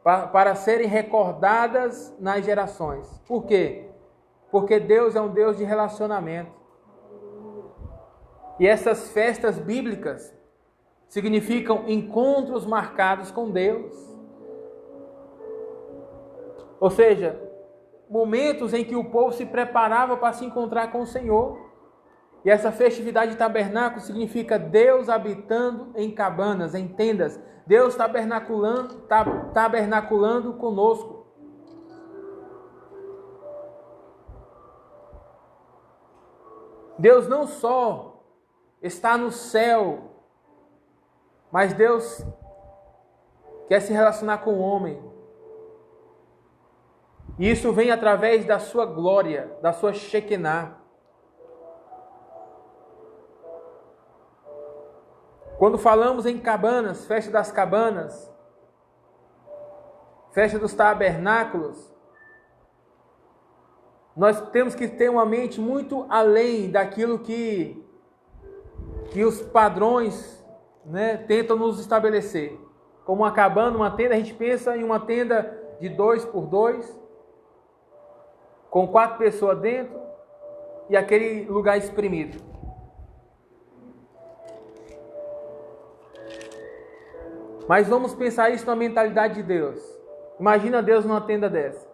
para serem recordadas nas gerações. Por quê? Porque Deus é um Deus de relacionamento. E essas festas bíblicas significam encontros marcados com Deus. Ou seja, momentos em que o povo se preparava para se encontrar com o Senhor. E essa festividade de tabernáculo significa Deus habitando em cabanas, em tendas. Deus tabernaculando conosco. Deus não só está no céu, mas Deus quer se relacionar com o homem. E isso vem através da sua glória, da sua Shekinah. Quando falamos em cabanas, festa das cabanas, festa dos tabernáculos, nós temos que ter uma mente muito além daquilo que os padrões, tentam nos estabelecer. Como uma cabana, uma tenda, a gente pensa em uma tenda de 2 por 2, com 4 pessoas dentro e aquele lugar espremido. Mas vamos pensar isso na mentalidade de Deus. Imagina Deus numa tenda dessa.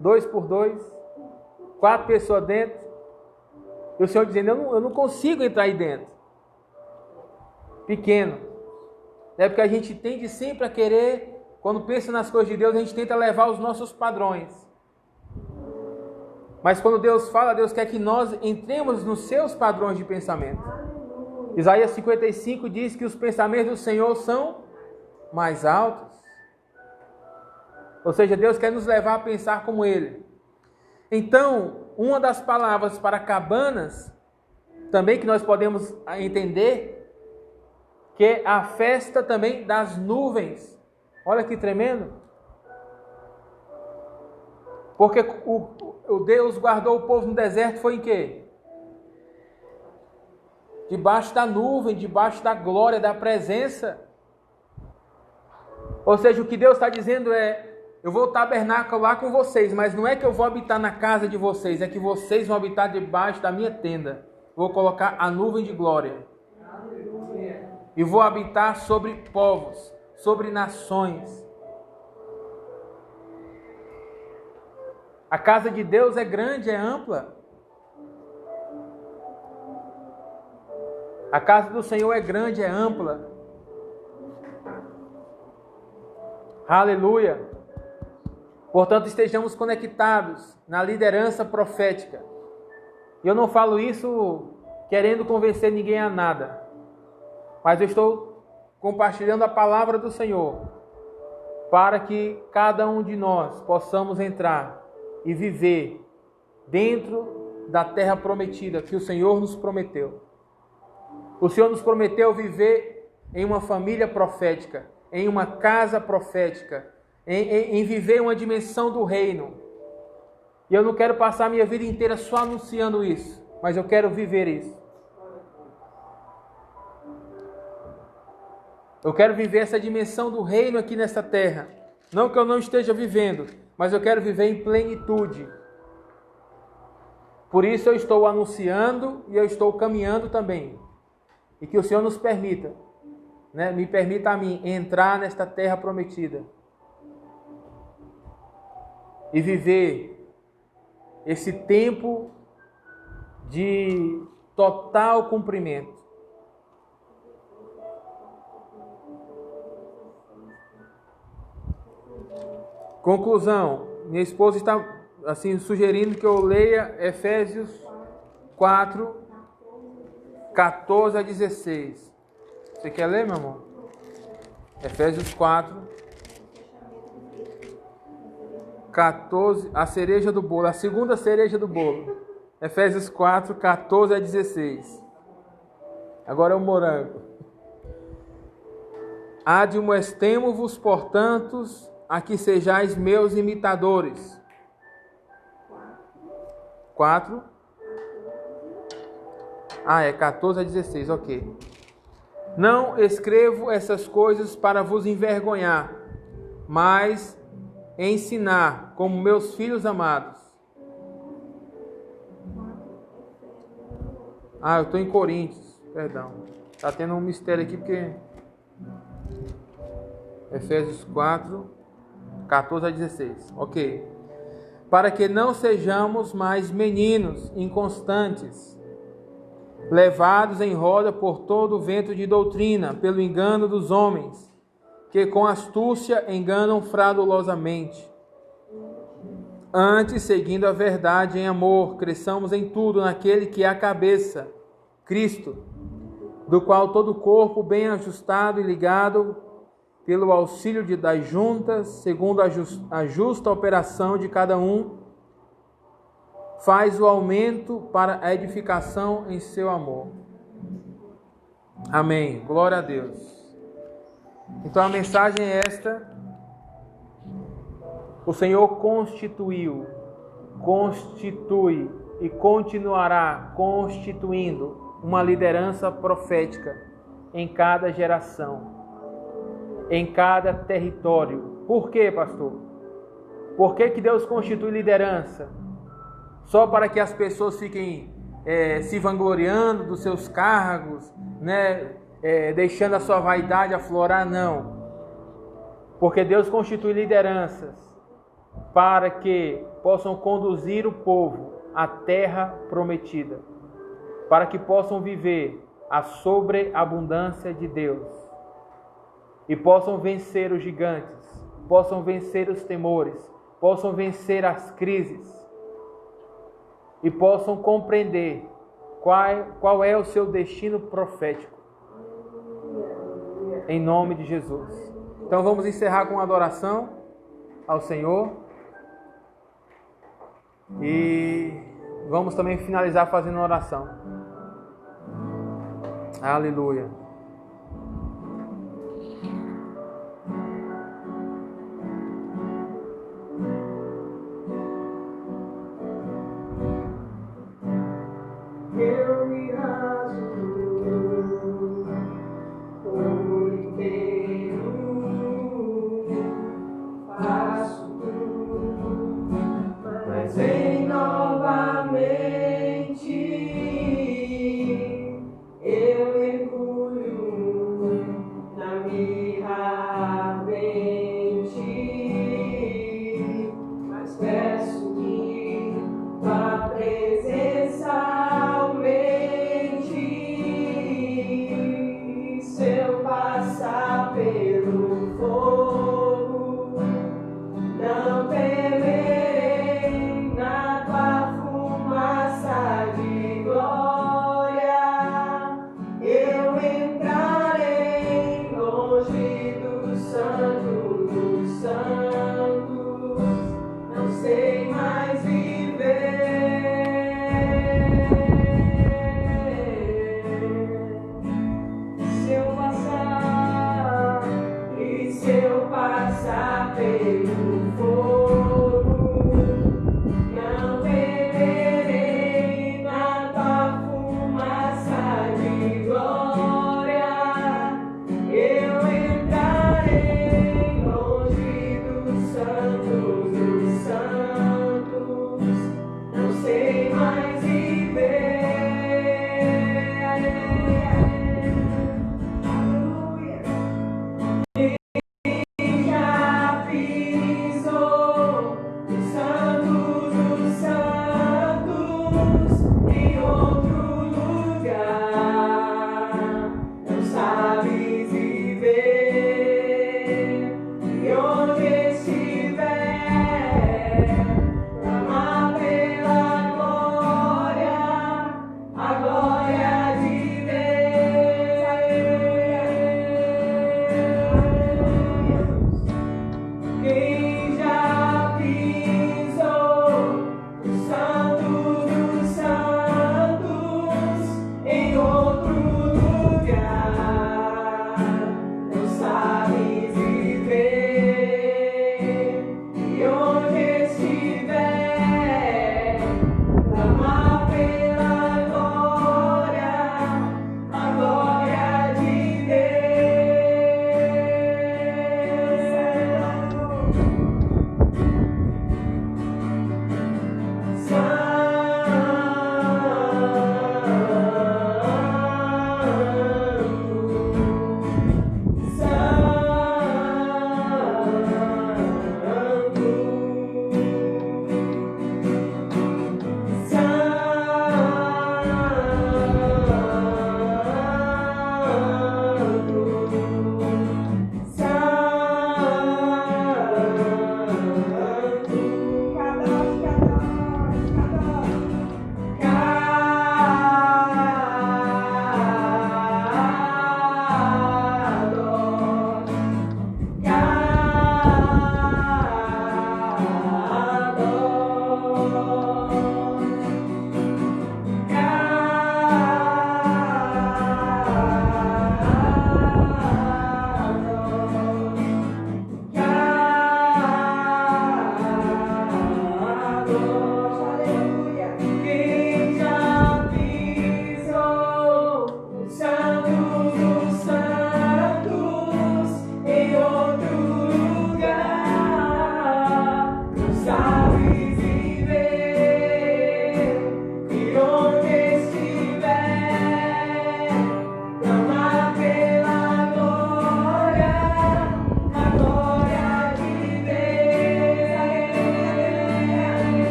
2 por 2, 4 pessoas dentro. E o Senhor dizendo, eu não consigo entrar aí dentro. Pequeno. É porque a gente tende sempre a querer, quando pensa nas coisas de Deus, a gente tenta levar os nossos padrões. Mas quando Deus fala, Deus quer que nós entremos nos seus padrões de pensamento. Isaías 55 diz que os pensamentos do Senhor são mais altos. Ou seja, Deus quer nos levar a pensar como Ele. Então, uma das palavras para cabanas, também que nós podemos entender, que é a festa também das nuvens. Olha que tremendo. Porque o Deus guardou o povo no deserto foi em quê? Debaixo da nuvem, debaixo da glória, da presença. Ou seja, o que Deus está dizendo é, eu vou tabernacular com vocês, mas não é que eu vou habitar na casa de vocês, é que vocês vão habitar debaixo da minha tenda. Vou colocar a nuvem de glória. E vou habitar sobre povos, sobre nações. A casa de Deus é grande, é ampla. A casa do Senhor é grande, é ampla. Aleluia. Portanto, estejamos conectados na liderança profética. E eu não falo isso querendo convencer ninguém a nada. Mas eu estou compartilhando a palavra do Senhor para que cada um de nós possamos entrar e viver dentro da terra prometida que o Senhor nos prometeu. O Senhor nos prometeu viver em uma família profética, em uma casa profética, em viver uma dimensão do reino. E eu não quero passar a minha vida inteira só anunciando isso, mas eu quero viver isso. Eu quero viver essa dimensão do reino aqui nessa terra. Não que eu não esteja vivendo, mas eu quero viver em plenitude. Por isso eu estou anunciando e eu estou caminhando também. E que o Senhor nos permita, me permita a mim entrar nesta terra prometida e viver esse tempo de total cumprimento. Conclusão, minha esposa está assim sugerindo que eu leia Efésios 4, 14 a 16. Você quer ler, meu amor? Efésios 4, 14, a cereja do bolo, a segunda cereja do bolo. Efésios 4, 14 a 16. Agora é o morango. Admoestemo-vos, portanto, a que sejais meus imitadores. 4. É 14 a 16, ok. Não escrevo essas coisas para vos envergonhar, mas ensinar como meus filhos amados. Eu estou em Coríntios, perdão. Está tendo um mistério aqui porque... Efésios 4, 14 a 16, ok. Para que não sejamos mais meninos inconstantes, levados em roda por todo o vento de doutrina, pelo engano dos homens, que com astúcia enganam fraudulosamente. Antes, seguindo a verdade em amor, cresçamos em tudo naquele que é a cabeça, Cristo, do qual todo o corpo, bem ajustado e ligado, pelo auxílio das juntas, segundo a justa operação de cada um, faz o aumento para a edificação em seu amor. Amém. Glória a Deus. Então a mensagem é esta. O Senhor constitui e continuará constituindo uma liderança profética em cada geração, em cada território. Por quê, pastor? Por que Deus constitui liderança? Só para que as pessoas fiquem se vangloriando dos seus cargos, deixando a sua vaidade aflorar? Não. Porque Deus constitui lideranças para que possam conduzir o povo à terra prometida, para que possam viver a sobreabundância de Deus e possam vencer os gigantes, possam vencer os temores, possam vencer as crises e possam compreender qual é o seu destino profético. Em nome de Jesus. Então vamos encerrar com uma adoração ao Senhor e vamos também finalizar fazendo uma oração. Aleluia. Eu me rasgo por inteiro, faço tudo, mas vem novamente, eu mergulho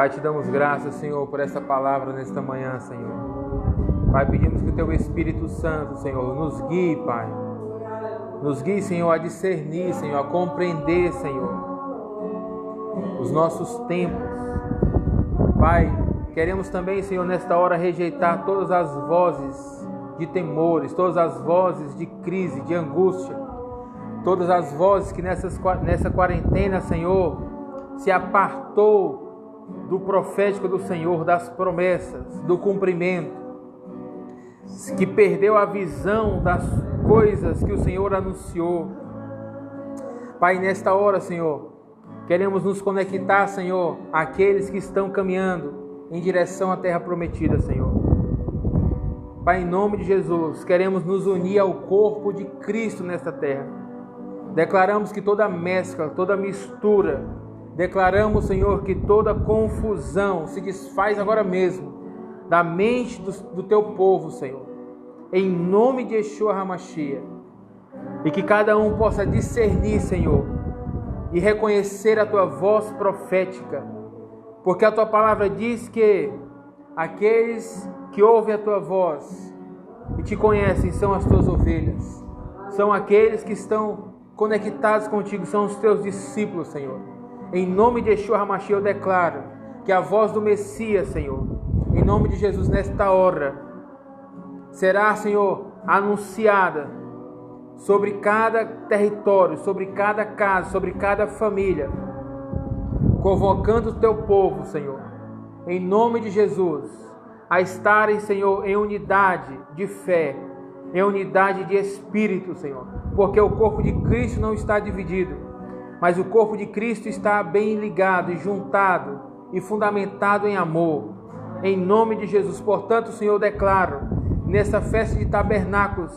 Pai, te damos graças, Senhor, por essa palavra nesta manhã, Senhor. Pai, pedimos que o Teu Espírito Santo, Senhor, nos guie, Pai. Nos guie, Senhor, a discernir, Senhor, a compreender, Senhor, os nossos tempos. Pai, queremos também, Senhor, nesta hora rejeitar todas as vozes de temores, todas as vozes de crise, de angústia, todas as vozes que nessa quarentena, Senhor, se apartou do profético do Senhor, das promessas, do cumprimento, que perdeu a visão das coisas que o Senhor anunciou. Pai, nesta hora, Senhor, queremos nos conectar, Senhor, àqueles que estão caminhando em direção à terra prometida, Senhor. Pai, em nome de Jesus, queremos nos unir ao corpo de Cristo nesta terra. Declaramos que toda mescla, toda mistura, declaramos, Senhor, que toda confusão se desfaz agora mesmo da mente do Teu povo, Senhor. Em nome de Yeshua HaMashiach. E que cada um possa discernir, Senhor, e reconhecer a Tua voz profética. Porque a Tua palavra diz que aqueles que ouvem a Tua voz e Te conhecem são as Tuas ovelhas. São aqueles que estão conectados contigo, são os Teus discípulos, Senhor. Em nome de Yeshua HaMashiach eu declaro que a voz do Messias, Senhor, em nome de Jesus, nesta hora, será, Senhor, anunciada sobre cada território, sobre cada casa, sobre cada família, convocando o Teu povo, Senhor, em nome de Jesus, a estarem, Senhor, em unidade de fé, em unidade de espírito, Senhor, porque o corpo de Cristo não está dividido, mas o corpo de Cristo está bem ligado e juntado e fundamentado em amor, em nome de Jesus. Portanto, Senhor, eu declaro nessa festa de tabernáculos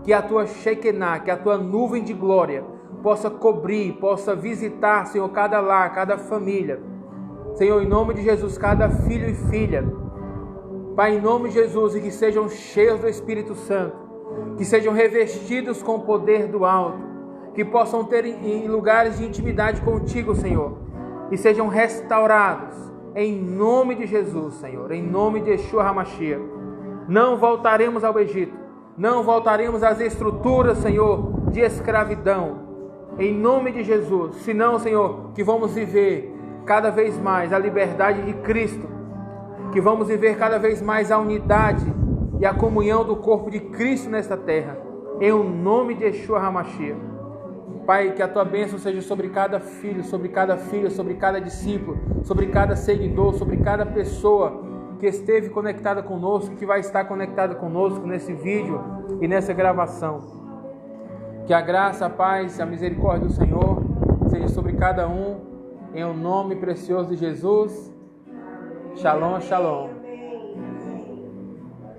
que a Tua Shekinah, que a Tua nuvem de glória possa cobrir, possa visitar, Senhor, cada lar, cada família, Senhor, em nome de Jesus, cada filho e filha, Pai, em nome de Jesus, e que sejam cheios do Espírito Santo, que sejam revestidos com o poder do alto, que possam ter em lugares de intimidade contigo, Senhor, e sejam restaurados, em nome de Jesus, Senhor, em nome de Yeshua HaMashiach. Não voltaremos ao Egito, não voltaremos às estruturas, Senhor, de escravidão, em nome de Jesus, senão, Senhor, que vamos viver cada vez mais a liberdade de Cristo, que vamos viver cada vez mais a unidade e a comunhão do corpo de Cristo nesta terra, em nome de Yeshua HaMashiach. Pai, que a Tua bênção seja sobre cada filho, sobre cada filha, sobre cada discípulo, sobre cada seguidor, sobre cada pessoa que esteve conectada conosco, que vai estar conectada conosco nesse vídeo e nessa gravação. Que a graça, a paz, a misericórdia do Senhor seja sobre cada um, em nome precioso de Jesus. Shalom, shalom.